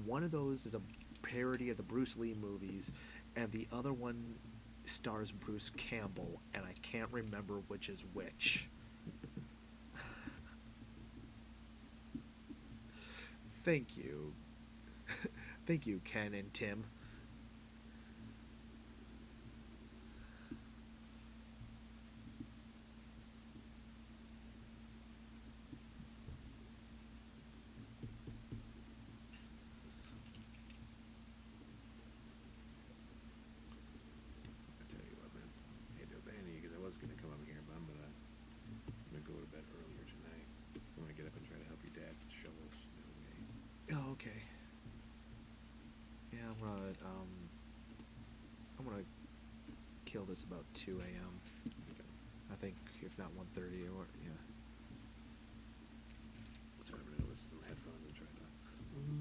One of those is a parody of the Bruce Lee movies, and the other one stars Bruce Campbell, and I can't remember which is which. Thank you. Thank you, Ken and Tim. Oh, okay. Yeah, I'm gonna kill this about 2 a.m. I think, if not 1:30 or yeah. So I'm gonna listen to some headphones and try to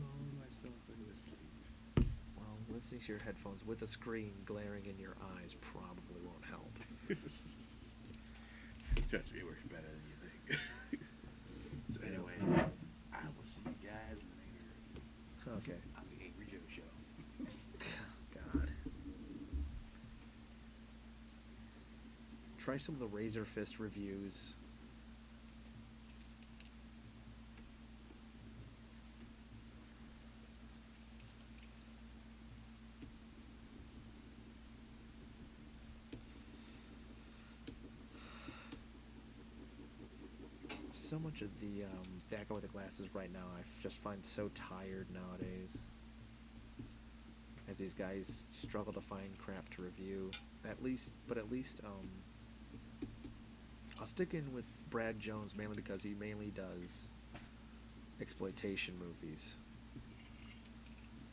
lull myself into sleep. Well, listening to your headphones with a screen glaring in your eyes probably won't help. Trust me, it works better than you think. So anyway, I will see you guys later. Okay. On the Angry Joe Show. God. Try some of the Razor Fist reviews. So much of the that guy with the glasses right now, I just find so tired nowadays. As these guys struggle to find crap to review, at least I'll stick in with Brad Jones mainly because he mainly does exploitation movies.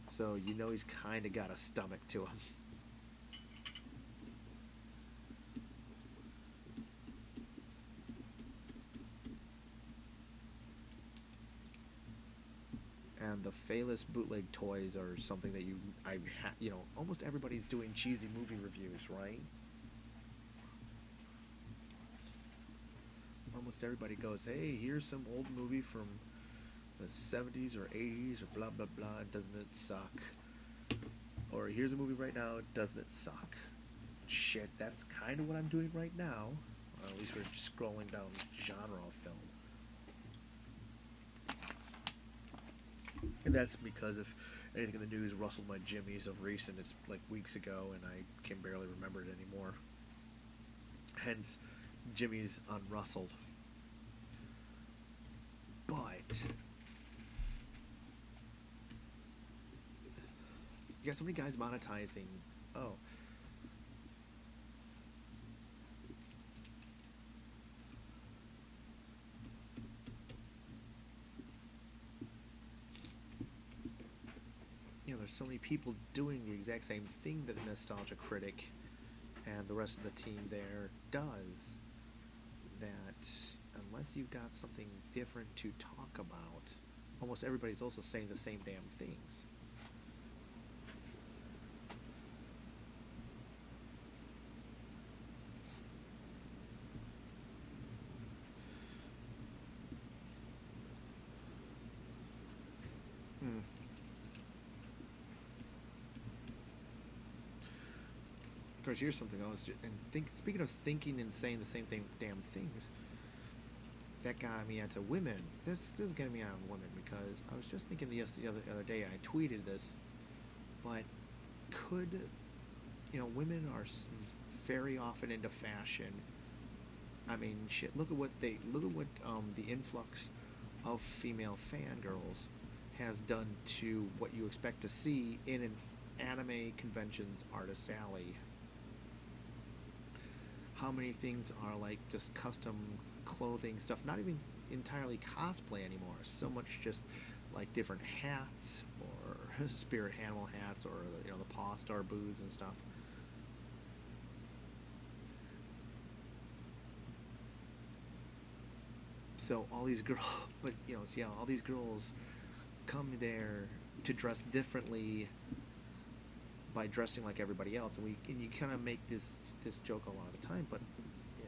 So you know he's kind of got a stomach to him. And the Phaelus bootleg toys are something that almost everybody's doing cheesy movie reviews, right? Almost everybody goes, hey, here's some old movie from the 70s or 80s or blah, blah, blah, doesn't it suck? Or here's a movie right now, doesn't it suck? Shit, that's kind of what I'm doing right now. Or at least we're just scrolling down genre of film. And that's because if anything in the news rustled my jimmies of recent, it's like weeks ago and I can barely remember it anymore. Hence, jimmies unrustled. But you got so many guys monetizing. Oh. There's so many people doing the exact same thing that the Nostalgia Critic and the rest of the team there does, that unless you've got something different to talk about, almost everybody's also saying the same damn things. Of course, here's something else. Speaking of thinking and saying the same damn things, that got me into women. This is getting me out of women because I was just thinking the other day. I tweeted this, but could women are very often into fashion. I mean, shit. Look at what the influx of female fangirls has done to what you expect to see in an anime convention's artist alley. How many things are like just custom clothing stuff, not even entirely cosplay anymore, so much just like different hats or spirit animal hats or the Paw Star booths and stuff. So all these girls, all these girls come there to dress differently by dressing like everybody else, and you kind of make this joke a lot of the time, but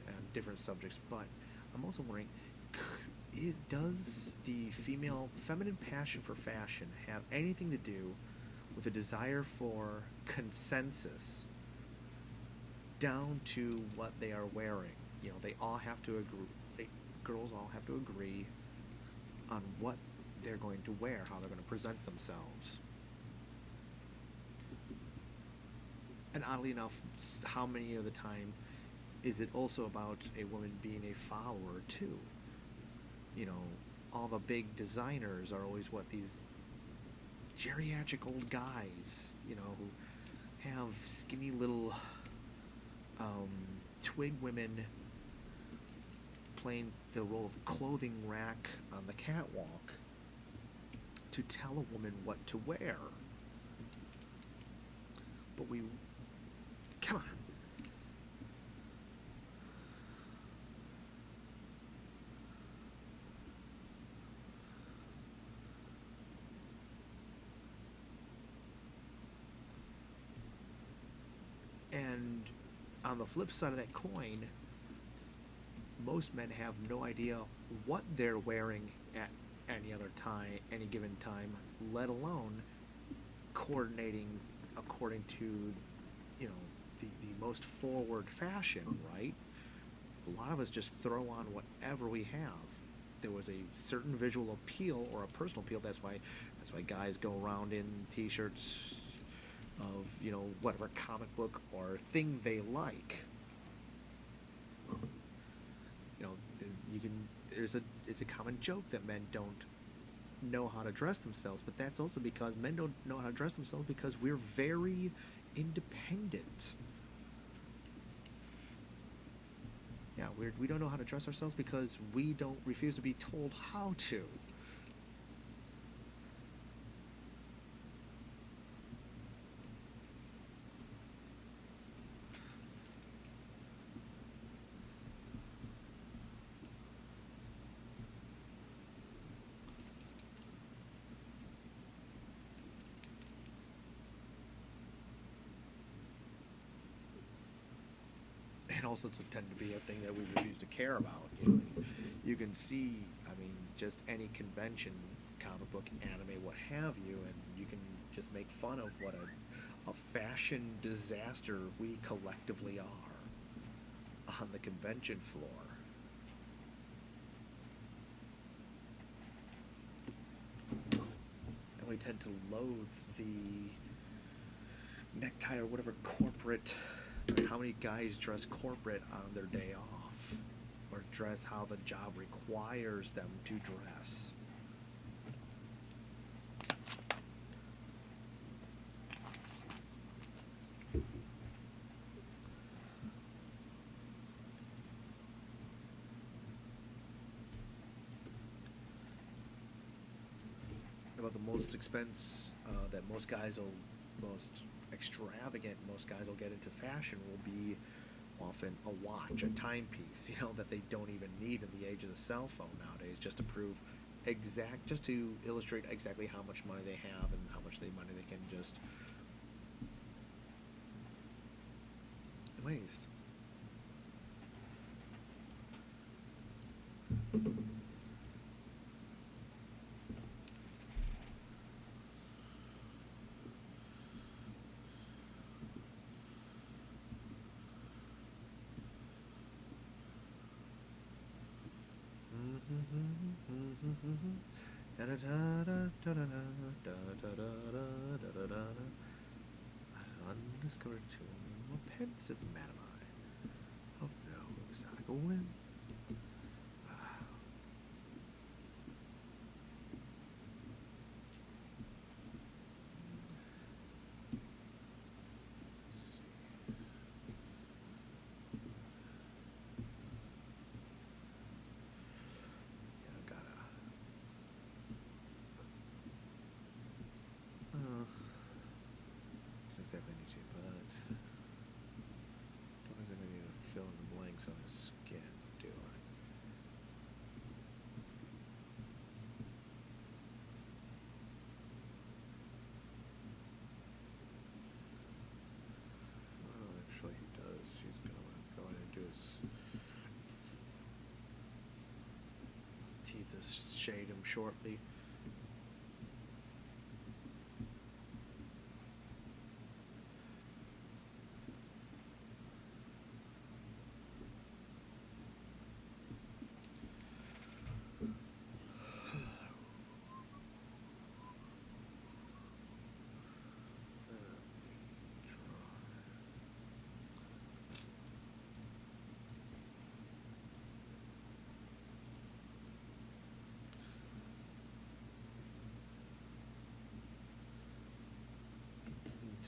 on different subjects. But I'm also wondering, does the feminine passion for fashion have anything to do with a desire for consensus down to what they are wearing? They all have to agree. Girls all have to agree on what they're going to wear, how they're going to present themselves. And oddly enough, how many of the time is it also about a woman being a follower too? All the big designers are always these geriatric old guys, who have skinny little twig women playing the role of clothing rack on the catwalk to tell a woman what to wear. But come on. And on the flip side of that coin, most men have no idea what they're wearing at any other time, any given time, let alone coordinating according to, you know, the most forward fashion, right? A lot of us just throw on whatever we have. There was a certain visual appeal or a personal appeal. That's why guys go around in t-shirts of, you know, whatever comic book or thing they like. You know, it's a common joke that men don't know how to dress themselves, but that's also because men don't know how to dress themselves because we're very independent. Yeah, we don't know how to dress ourselves because we don't refuse to be told how to. And also to tend to be a thing that we refuse to care about. You can see, I mean, just any convention, comic book, anime, what have you, and you can just make fun of what a fashion disaster we collectively are on the convention floor. And we tend to loathe the necktie or whatever corporate. How many guys dress corporate on their day off? Or dress how the job requires them to dress? About the most expense that most guys will, most extravagant most guys will get into fashion will be often a watch, a timepiece, you know, that they don't even need in the age of the cell phone nowadays, just to prove just to illustrate exactly how much money they have and how much money they can just waste. Undiscovered tomb of pensive madam I of no exotic whim. Exactly Nietzsche, but don't exactly need to fill in the blanks on his skin, do I? Well, actually he does. She's gonna go ahead and do his teeth, shade him shortly.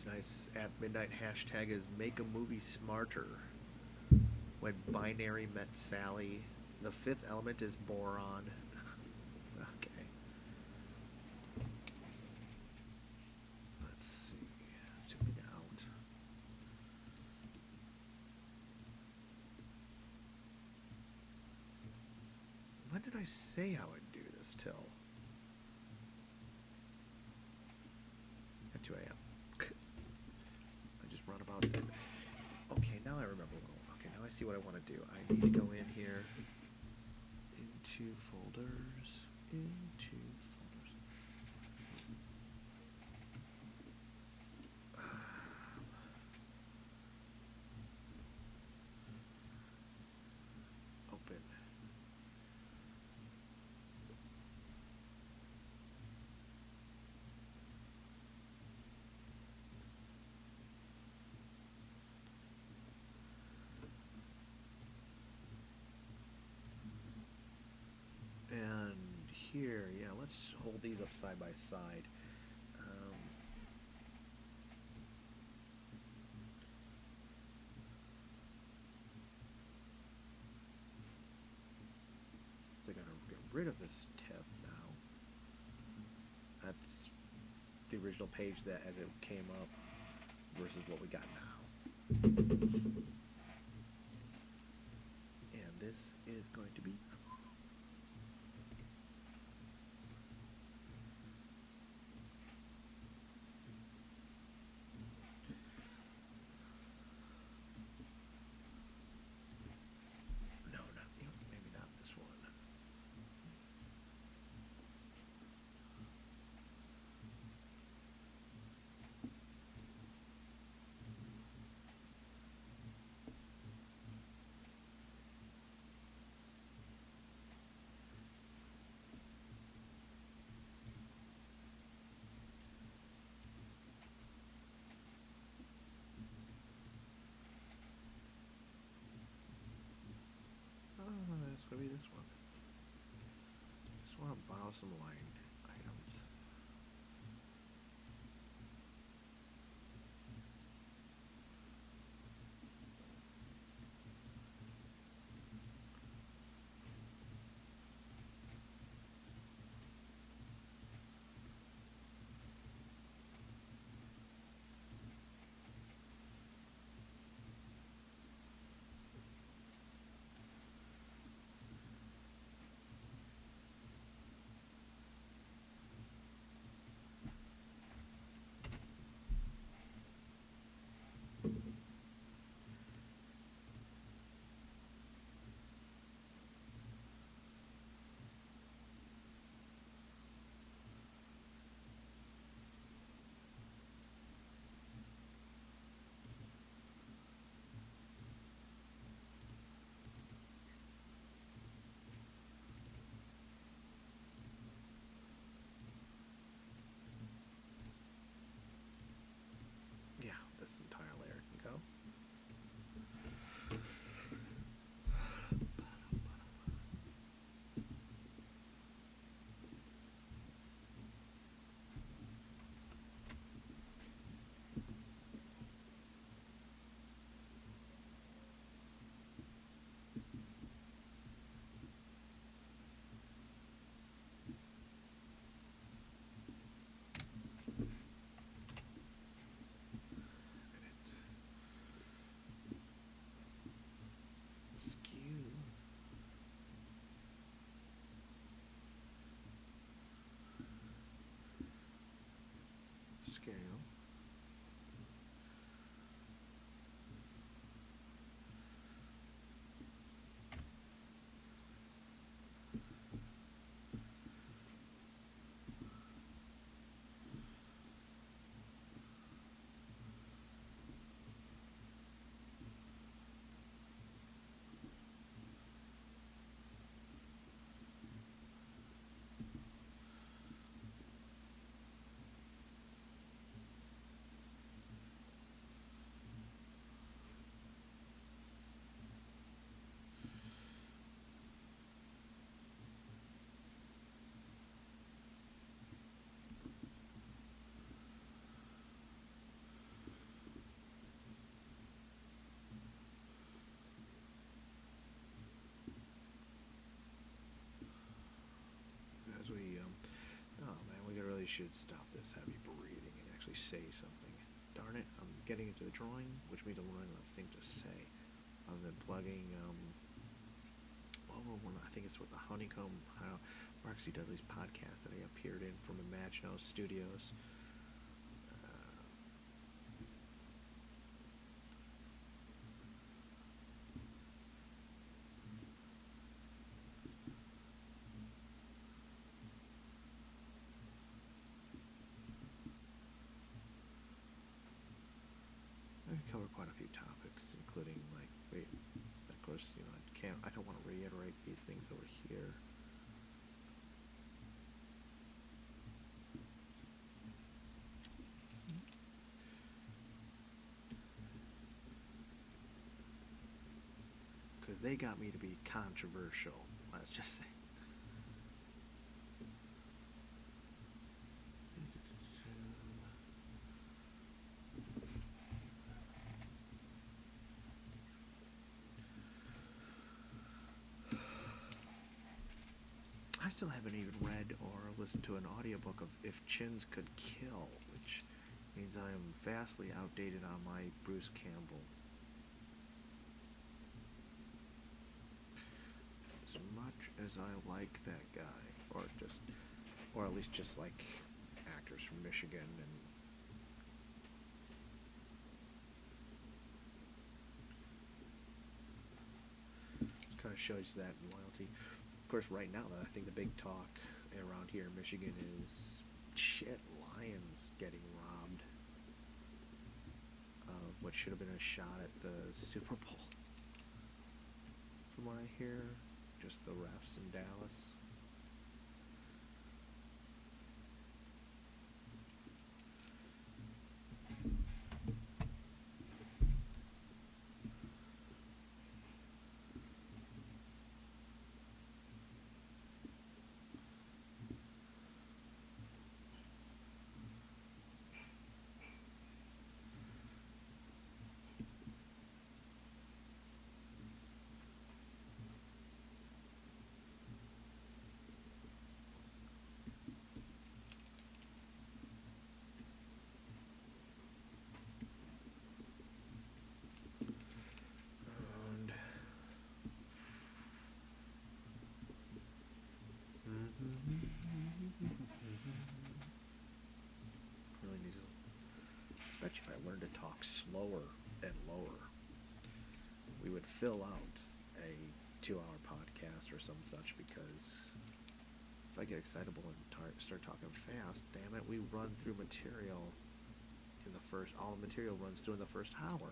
Tonight's at midnight hashtag is make a movie smarter. When binary met Sally. The fifth element is boron. Okay. Let's see. Zooming out. When did I say I would do this till? At 2 a.m. I just run about. Okay, now I remember. Okay, now I see what I want to do. I need to go in here into folders, into here. Yeah, let's hold these up side by side. Still gotta get rid of this tip now. That's the original page that as it came up versus what we got now. And this is going to be no, not maybe not this one. Oh, that's gonna be this one. Just want to borrow some line items. Yeah, this entire layer can go. Skew. Scale. As we, oh man, we really should stop this heavy breathing and actually say something. Darn it, I'm getting into the drawing, which means I'm running out of things to say. Other than plugging, I think it's with the Honeycomb, Mark C. Dudley's podcast that I appeared in from Imagino Studios. I cover quite a few topics, including like, of course, I don't want to reiterate these things over here. Because they got me to be controversial, let's just say. still haven't even read or listened to an audiobook of If Chins Could Kill, which means I am vastly outdated on my Bruce Campbell. As much as I like that guy, or at least just like actors from Michigan and kind of shows you that loyalty. Of course, right now, I think the big talk around here in Michigan is shit. Lions getting robbed of what should have been a shot at the Super Bowl. From what I hear, just the refs in Dallas. Really need to. I bet you if I learned to talk slower and lower, we would fill out a 2-hour podcast or some such, because if I get excitable and start talking fast, damn it, we run through material in the first, all the material runs through in the first hour.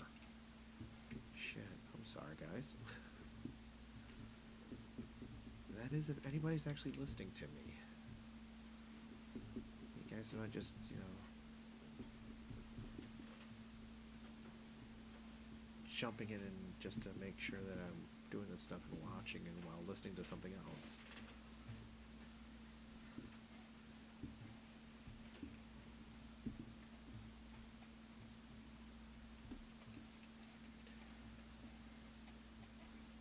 Shit, I'm sorry, guys. That is if anybody's actually listening to me. You guys are not just, jumping in and just to make sure that I'm doing this stuff and watching and while listening to something else.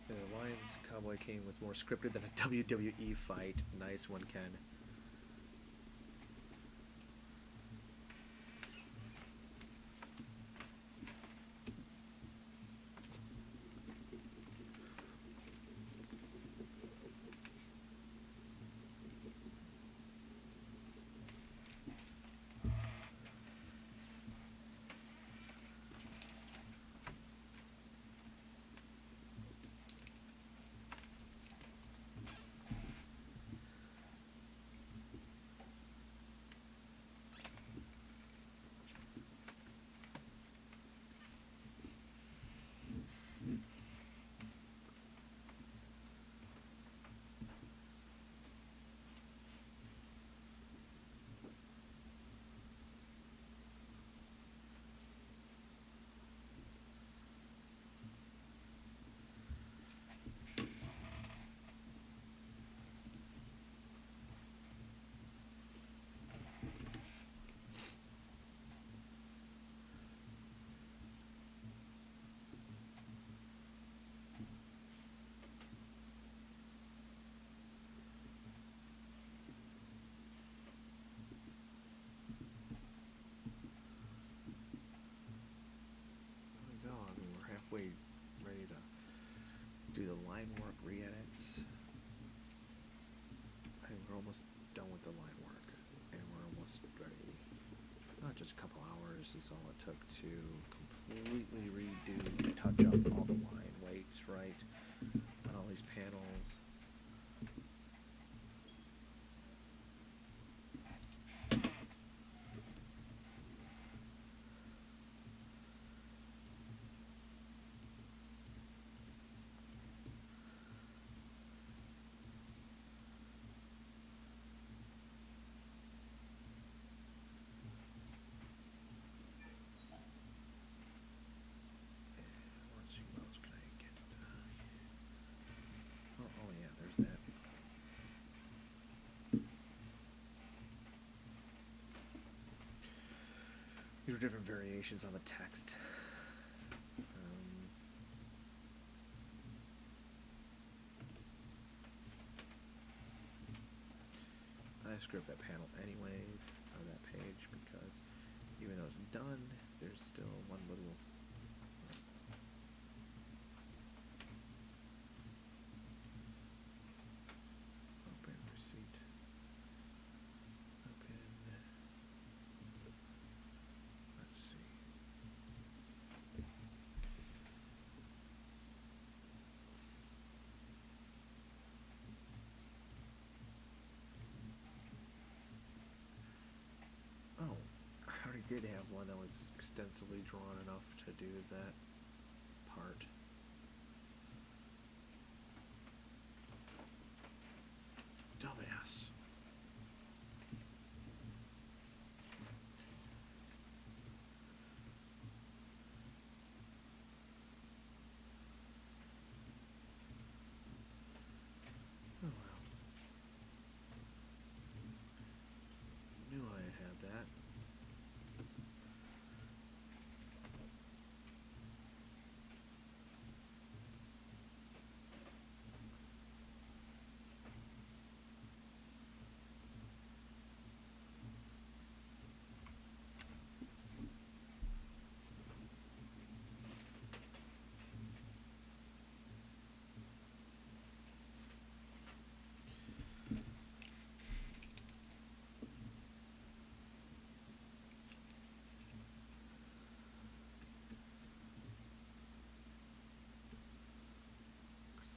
The Lions Cowboy King was more scripted than a WWE fight. Nice one, Ken. Halfway ready to do the line work re-edits. I think we're almost done with the line work, and we're almost ready. Not just a couple hours is all it took to completely redo, touch up all the line weights, right, on all these panels. These are different variations on the text. I screw up that panel anyways, or that page, because even though it's done, there's still one little... Open receipt. Open. Let's see. Oh, I already did have one that was extensively drawn enough to do that part. Dumbass. Oh well. Knew I had that.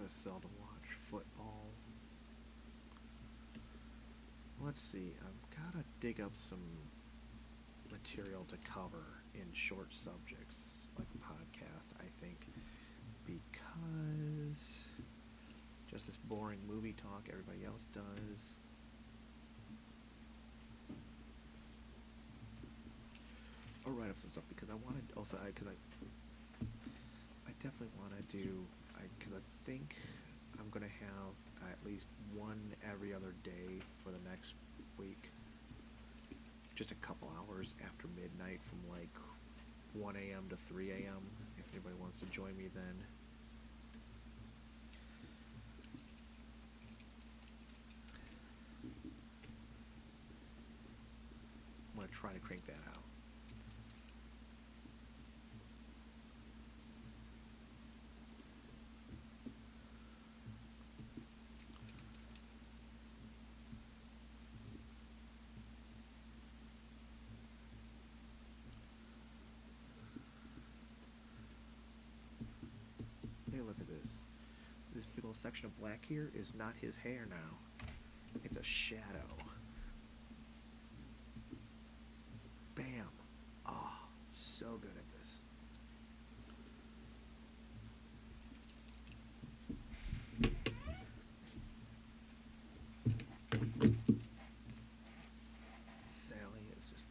I seldom watch football. Let's see, I've gotta dig up some material to cover in short subjects, like a podcast, I think, because just this boring movie talk everybody else does. I'll write up some stuff because I wanted also, because I definitely want to do, because I think I'm going to have at least one every other day for the next week. Just a couple hours after midnight from like 1 a.m. to 3 a.m. if anybody wants to join me then. I'm going to try to crank that out. Hey, look at this. This big old section of black here is not his hair now. It's a shadow. Bam. Oh, so good at this. Sally is just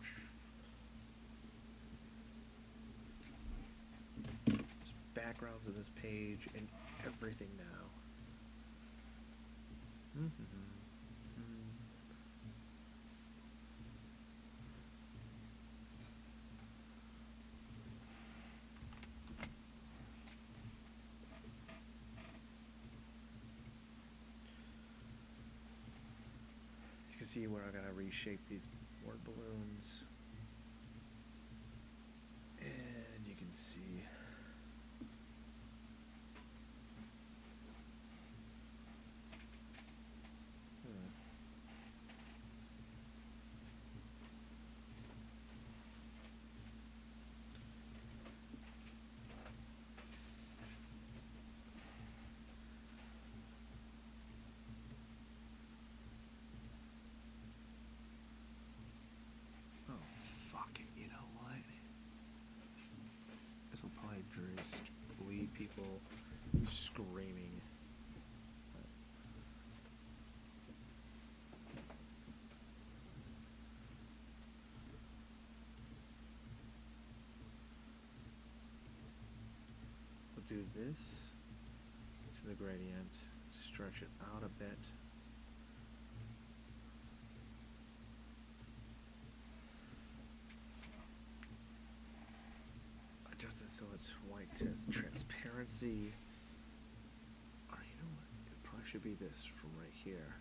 backgrounds of this page and everything now. You can see where I gotta reshape these word balloons. And you can see just lead people screaming. We'll do this to the gradient, stretch it out a bit. Adjust it so it's white to transparency. Or you know what? It probably should be this from right here.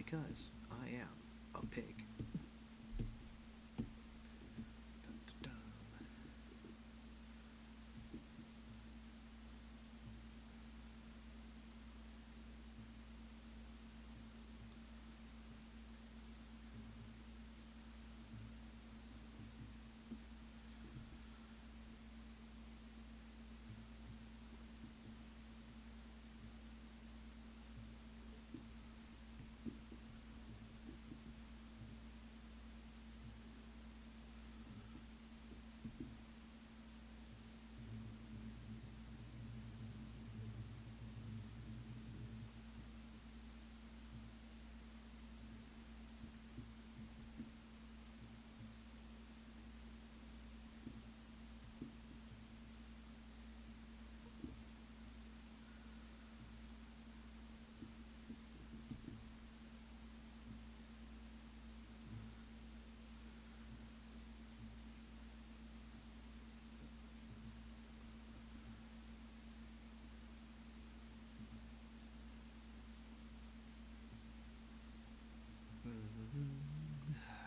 because I am a pig. Dun, dun, dun.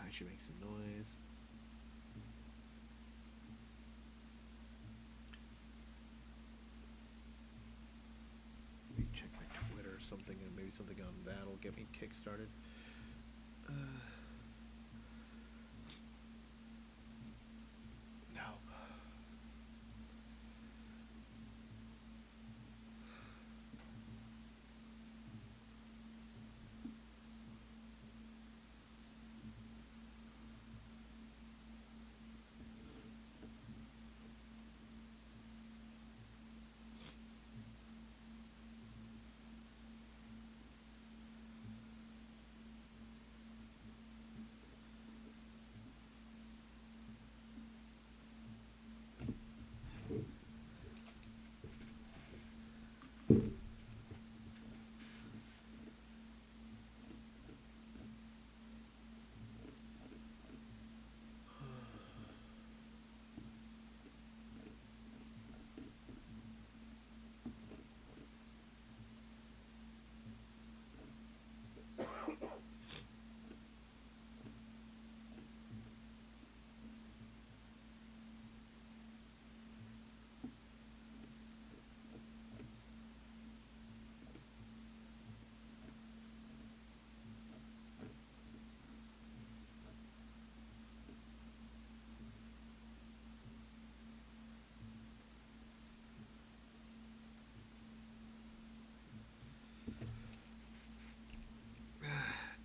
I should make some noise. Maybe check my Twitter or something, and maybe something on that'll get me kick-started. No.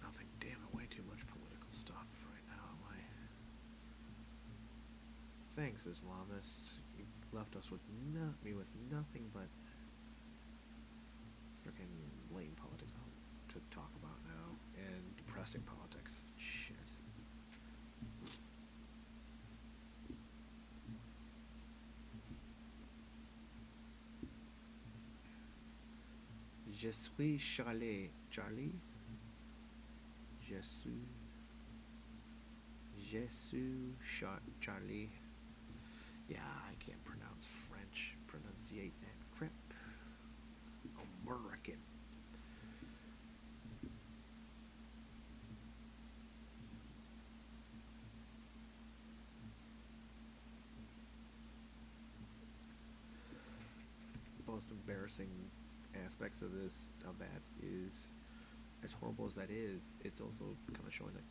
Nothing. Damn it, way too much political stuff right now. Thanks, Islamists. You left us with me with nothing but freaking blatant politics to talk about now, and depressing politics. Shit. Je suis Charlie. Charlie? Je suis Charlie. Yeah, I can't pronounce French. Pronunciate that crap. American. Most embarrassing aspects of that is, as horrible as that is, it's also kind of showing that,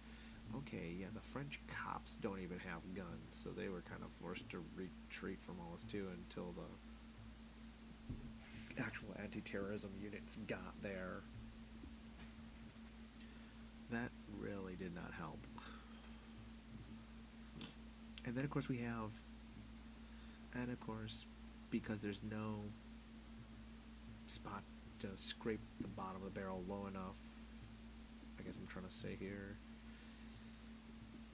okay, yeah, the French cops don't even have guns, so they were kind of forced to retreat from all this too until the actual anti-terrorism units got there. That really did not help. And then of course because there's no spot to scrape the bottom of the barrel low enough, I guess I'm trying to say here,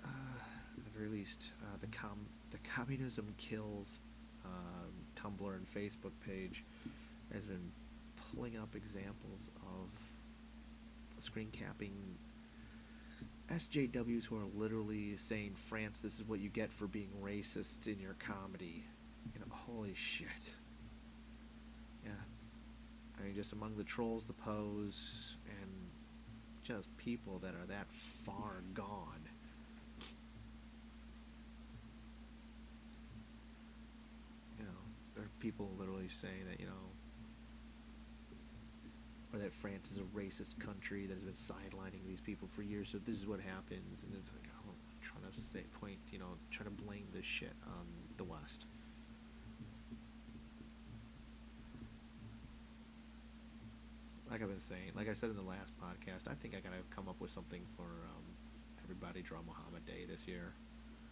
at the very least, the Communism Kills Tumblr and Facebook page has been pulling up examples of screen capping SJWs who are literally saying, France, this is what you get for being racist in your comedy. Holy shit. Yeah. I mean, just among the trolls, the pose, and just people that are that far gone. You know, there are people literally saying that, you know, or that France is a racist country that has been sidelining these people for years, so this is what happens, and it's like, oh, trying to say, point, you know, trying to blame this shit on the West. Like I've been saying, like I said in the last podcast, I think I gotta come up with something for Everybody Draw Muhammad Day this year.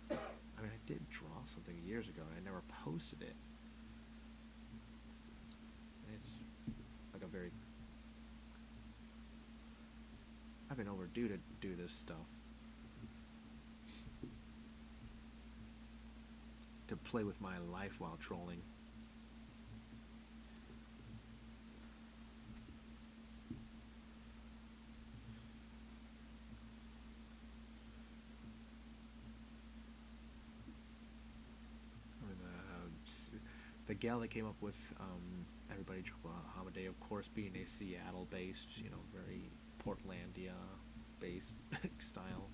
I mean, I did draw something years ago, and I never posted it. And it's like a very... I've been overdue to do this stuff. To play with my life while trolling. The gal that came up with Everybody Draw Muhammad Day, of course, being a Seattle-based, you know, very Portlandia-based style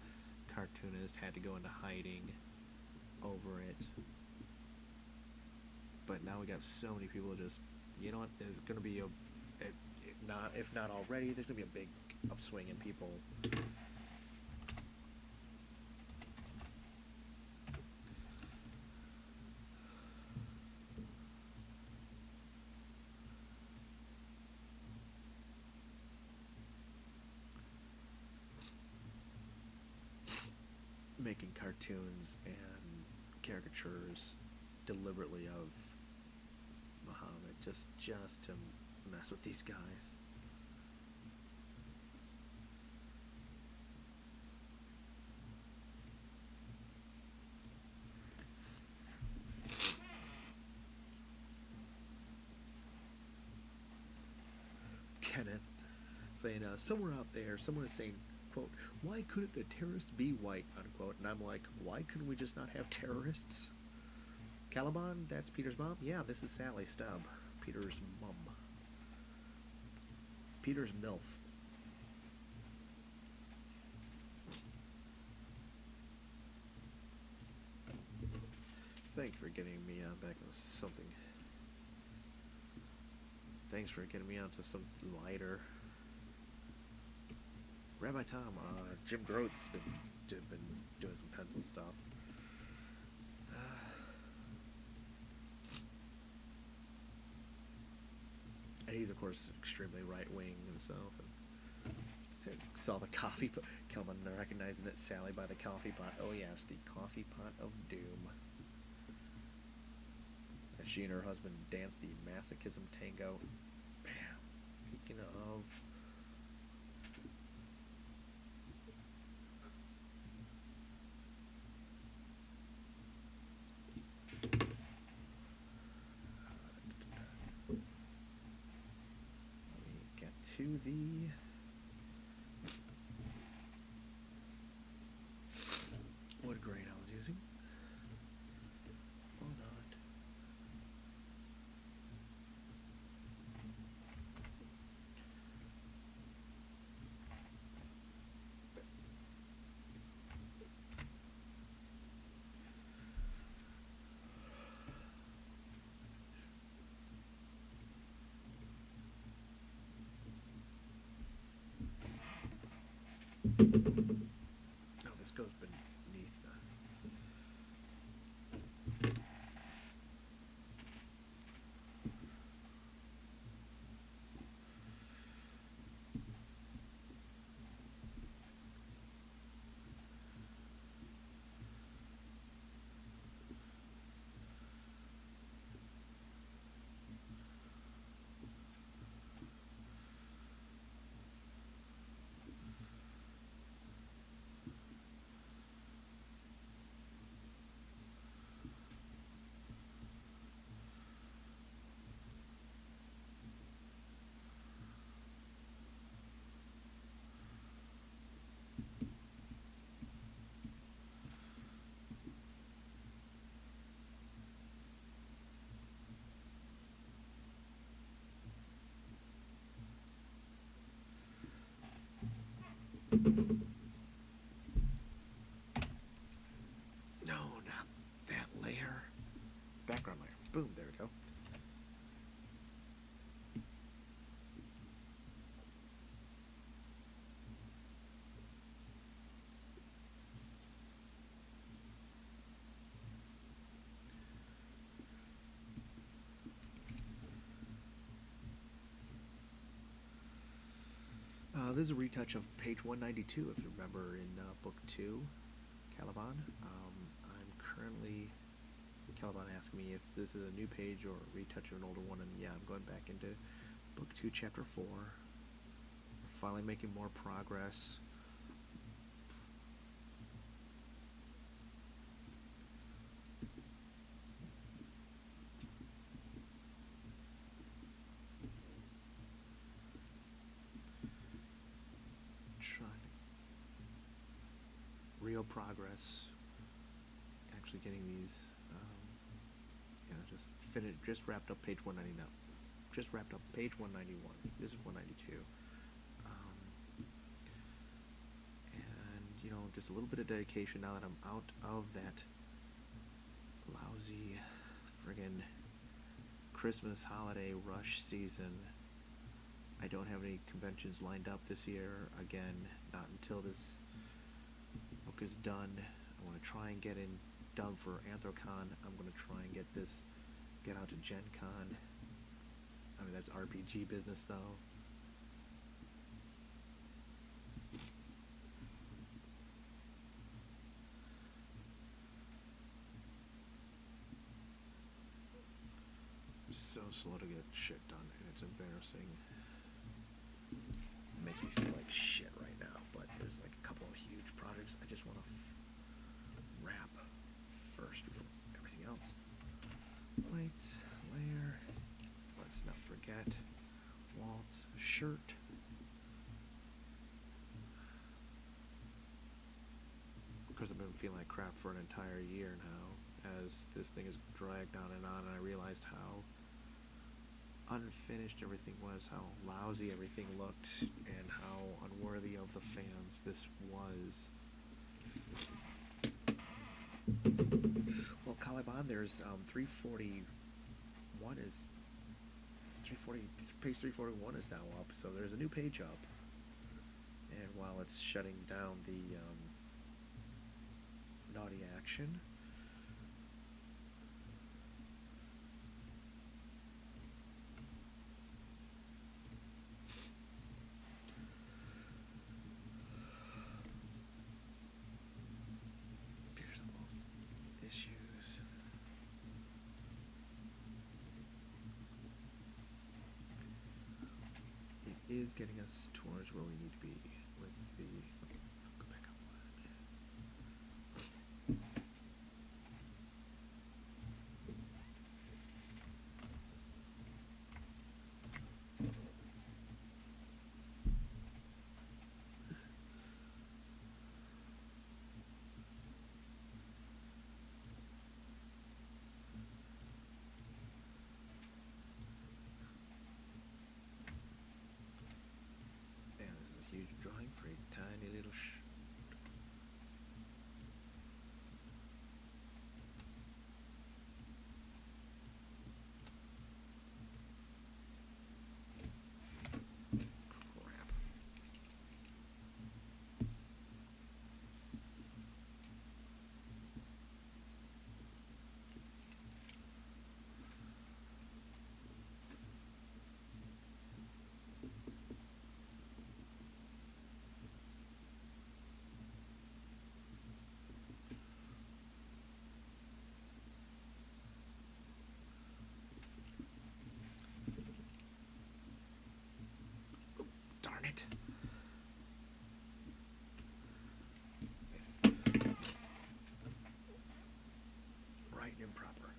cartoonist, had to go into hiding over it. But now we got so many people just, you know what? There's going to be if not already, there's going to be a big upswing in people. Making cartoons and caricatures deliberately of Muhammad just to mess with these guys. Kenneth saying, somewhere out there, someone is saying, quote, why couldn't the terrorists be white, unquote? And I'm like, why couldn't we just not have terrorists? Caliban, that's Peter's mom? Yeah, this is Sally Stubb, Peter's mom. Peter's MILF. Thanks for getting me back on something. Thanks for getting me onto something lighter. Rabbi Tom, Jim Grote's been doing some pencil stuff. And he's, of course, extremely right-wing himself. And saw the coffee pot. Kelvin recognizing it, Sally by the coffee pot. Oh, yes, the coffee pot of doom. And she and her husband danced the masochism tango. Bam. Speaking of... to the wood grain I was using. Hold on. Oh, this goes beneath the... No, not that layer. Background layer. Boom, there we go. This is a retouch of page 192, if you remember, in book 2, Caliban. I'm currently, Caliban asked me if this is a new page or a retouch of an older one, and yeah, I'm going back into book 2, chapter 4. We're finally making more progress. Real progress. Actually getting these, just wrapped up page 199. Just wrapped up page 191. This is 192. And just a little bit of dedication now that I'm out of that lousy friggin' Christmas holiday rush season. I don't have any conventions lined up this year. Again, not until this book is done. I want to try and get in done for Anthrocon. I'm going to try and get out to Gen Con. I mean, that's RPG business, though. I'm so slow to get shit done, and it's embarrassing. It makes me feel like shit right now, but there's like a couple of huge projects I just want to wrap first before everything else. Plates, layer, let's not forget Walt's shirt. Because I've been feeling like crap for an entire year now, as this thing is dragged on, and I realized how unfinished everything was, how lousy everything looked, and how unworthy of the fans this was. Well, Caliban, there's 341 is 340, page 341 is now up, so there's a new page up. And while it's shutting down the naughty action, here's the both issues. It is getting us towards where we need to be with the. Go back up one. Man, this is a huge drawing for a tiny little crap. Darn it. Right and improper.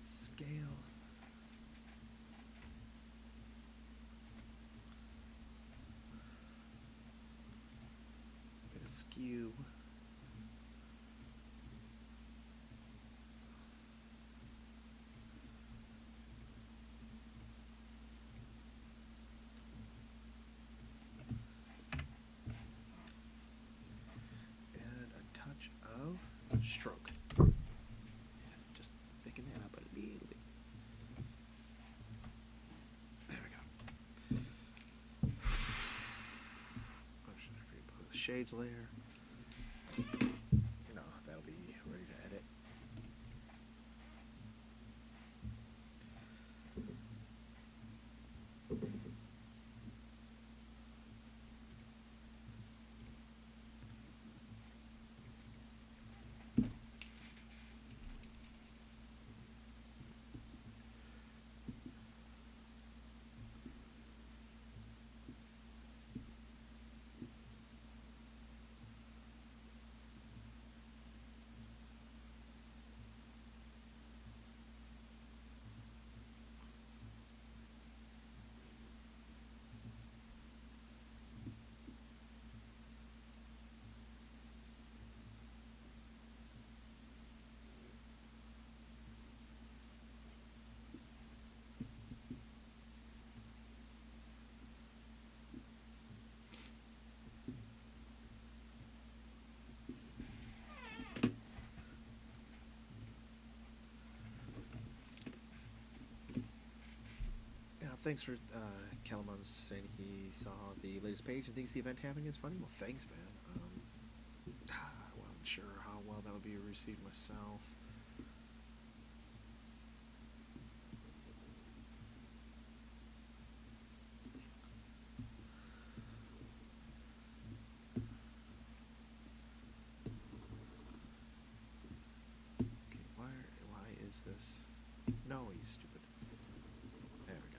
Scale. Bit of skew. stroke. Yes, just thicken that up a little bit. There we go. Oh, should I put the shades layer? No, that'll be ready to edit. Thanks for Calamon saying he saw the latest page and thinks the event happening is funny. Well, thanks, man. I wasn't sure how well that would be received myself. Okay, why is this? No, you stupid. There we go.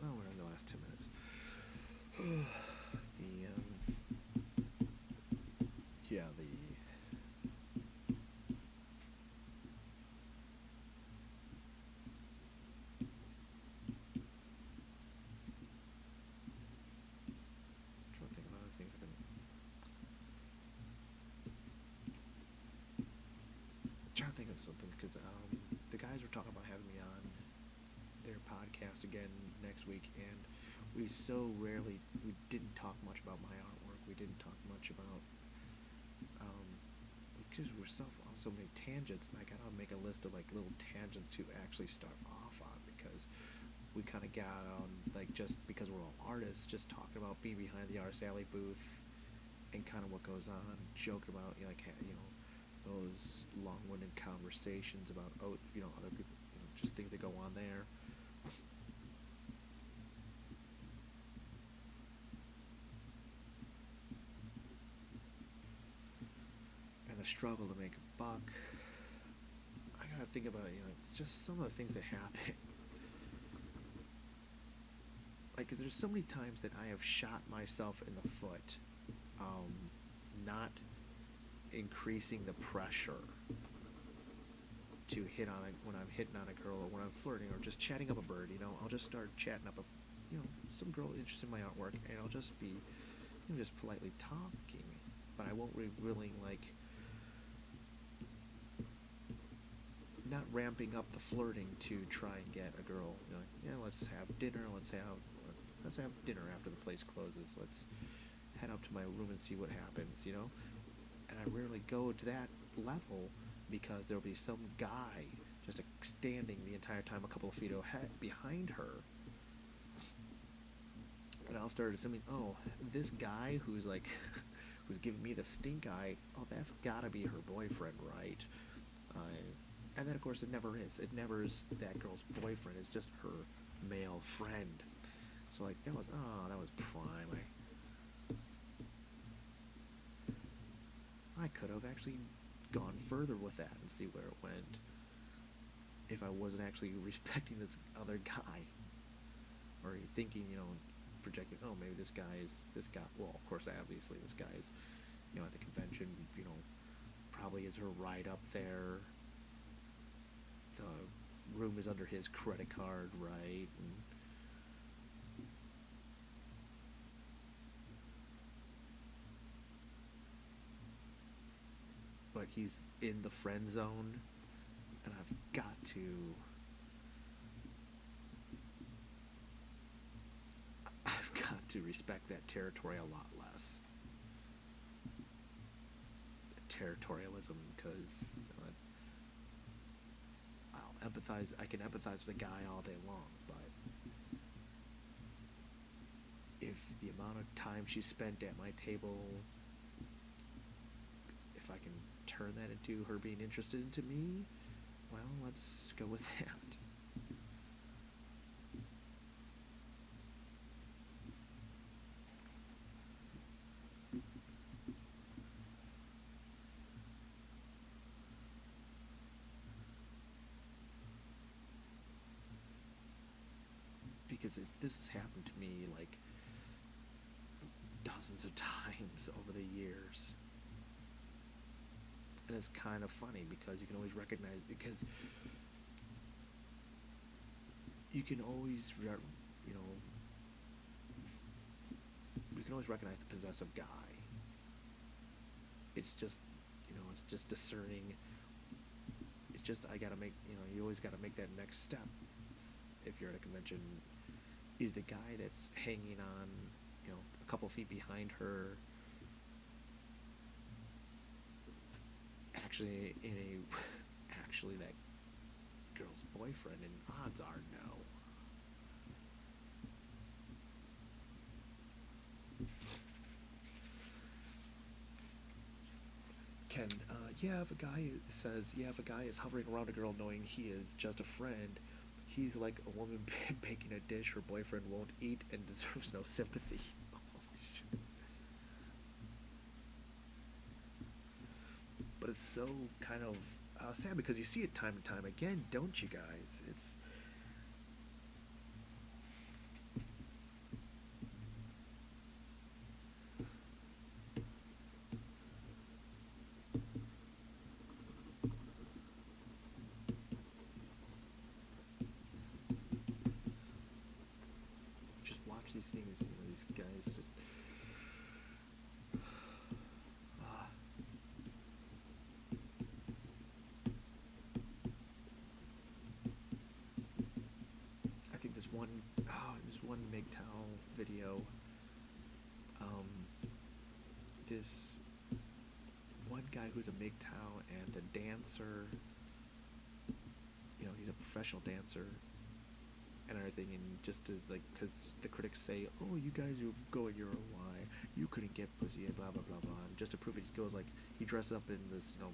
Well, we're in the last 10 minutes. Trying to think of other things I've been. Trying to think of something because the guys were talking about having me on their podcast again next week, and we didn't talk much about my artwork. We didn't talk much about because we also made tangents, and I gotta make a list of like little tangents to actually start off on because we kind of got on like just because we're all artists, just talking about being behind the Arse Alley booth and kind of what goes on, joking about those long-winded conversations about other people, just things that go on there. And the struggle to make a buck. I gotta think about it's just some of the things that happen. Like, there's so many times that I have shot myself in the foot, not increasing the pressure to hit on it when I'm hitting on a girl or when I'm flirting or just chatting up a bird. I'll just start chatting up some girl interested in my artwork, and I'll just be just politely talking, but I won't really like not ramping up the flirting to try and get a girl. You know, like, yeah, let's have dinner. Let's have dinner after the place closes. Let's head up to my room and see what happens. You know, and I rarely go to that level because there'll be some guy just standing the entire time a couple of feet ahead behind her. And I'll start assuming, oh, this guy who's like, who's giving me the stink eye, oh, that's gotta be her boyfriend, right? And then, of course, it never is. It never is that girl's boyfriend. It's just her male friend. So, like, that was prime. I could have actually gone further with that and see where it went if I wasn't actually respecting this other guy. Or thinking, you know, projecting, oh, maybe this guy, well, of course, obviously, this guy's, you know, at the convention, you know, probably is her ride up there. The room is under his credit card, right? But he's in the friend zone, and I've got to respect that territory a lot less. Territorialism, because I can empathize with a guy all day long, but if the amount of time she spent at my table, if I can turn that into her being interested into me, well, let's go with that. Because this has happened to me like dozens of times over the years. And it's kind of funny because you can always recognize, because you can always, you know, you can always recognize the possessive guy. It's just, you know, it's just discerning. It's just, I gotta make, you know, you always gotta make that next step if you're at a convention. Is the guy that's hanging on, you know, a couple feet behind her actually that girl's boyfriend? And odds are no. If a guy is hovering around a girl knowing he is just a friend, he's like a woman baking a dish her boyfriend won't eat and deserves no sympathy. But it's so kind of sad because you see it time and time again, don't you guys? It's just watch these things, you know, these guys just I think this one MGTOW video, this one guy who's a MGTOW and a dancer, you know, he's a professional dancer and everything, and just to, like, because the critics say, oh, you guys are going your own way, you couldn't get pussy, blah blah blah blah, and just to prove it, he goes, like, he dresses up in this, you know,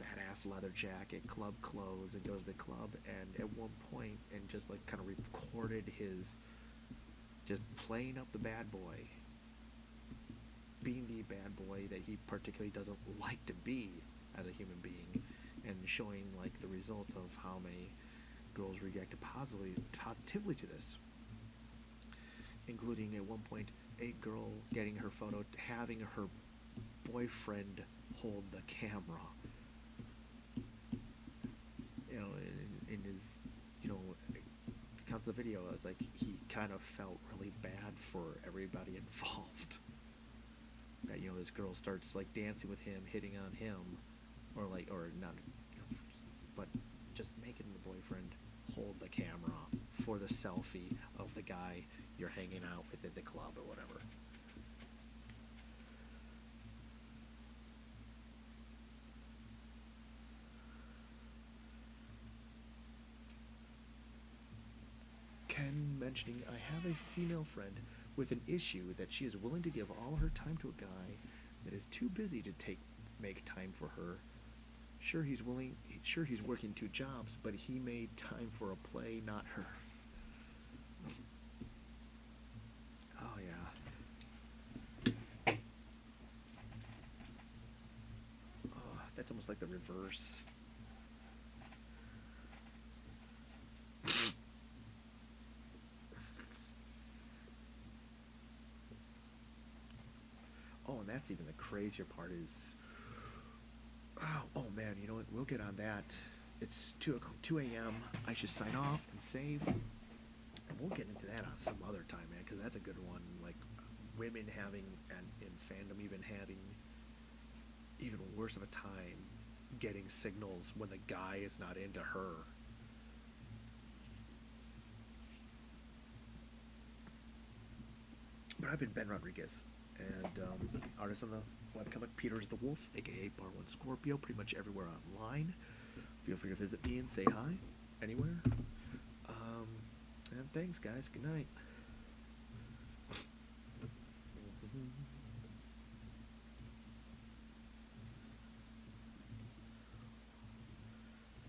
badass leather jacket, club clothes, and goes to the club, and at one point, and just, like, kind of recorded his just playing up the bad boy, being the bad boy that he particularly doesn't like to be as a human being, and showing, like, the results of how many girls reacted positively to this, including at one point a girl getting her photo, having her boyfriend hold the camera, you know, in his, you know, accounts of the video. It's like he kind of felt really bad for everybody involved, that, you know, this girl starts, like, dancing with him, hitting on him, or not, you know, but just making the boyfriend hold the camera for the selfie of the guy you're hanging out with at the club or whatever. Ken mentioning, I have a female friend with an issue that she is willing to give all her time to a guy that is too busy to make time for her. Sure he's working 2 jobs, but he made time for a play, not her. Oh yeah. Oh, that's almost like the reverse. Oh, and that's even the crazier part is, oh man, you know what? We'll get on that. It's 2 a.m. I should sign off and save. And we'll get into that on some other time, man, because that's a good one. Like, women having, and in fandom even having even worse of a time getting signals when the guy is not into her. But I've been Ben Rodriguez, and artist on the webcomic Peter's the Wolf, aka Bar One Scorpio, pretty much everywhere online. Feel free to visit me and say hi anywhere. And thanks, guys. Good night.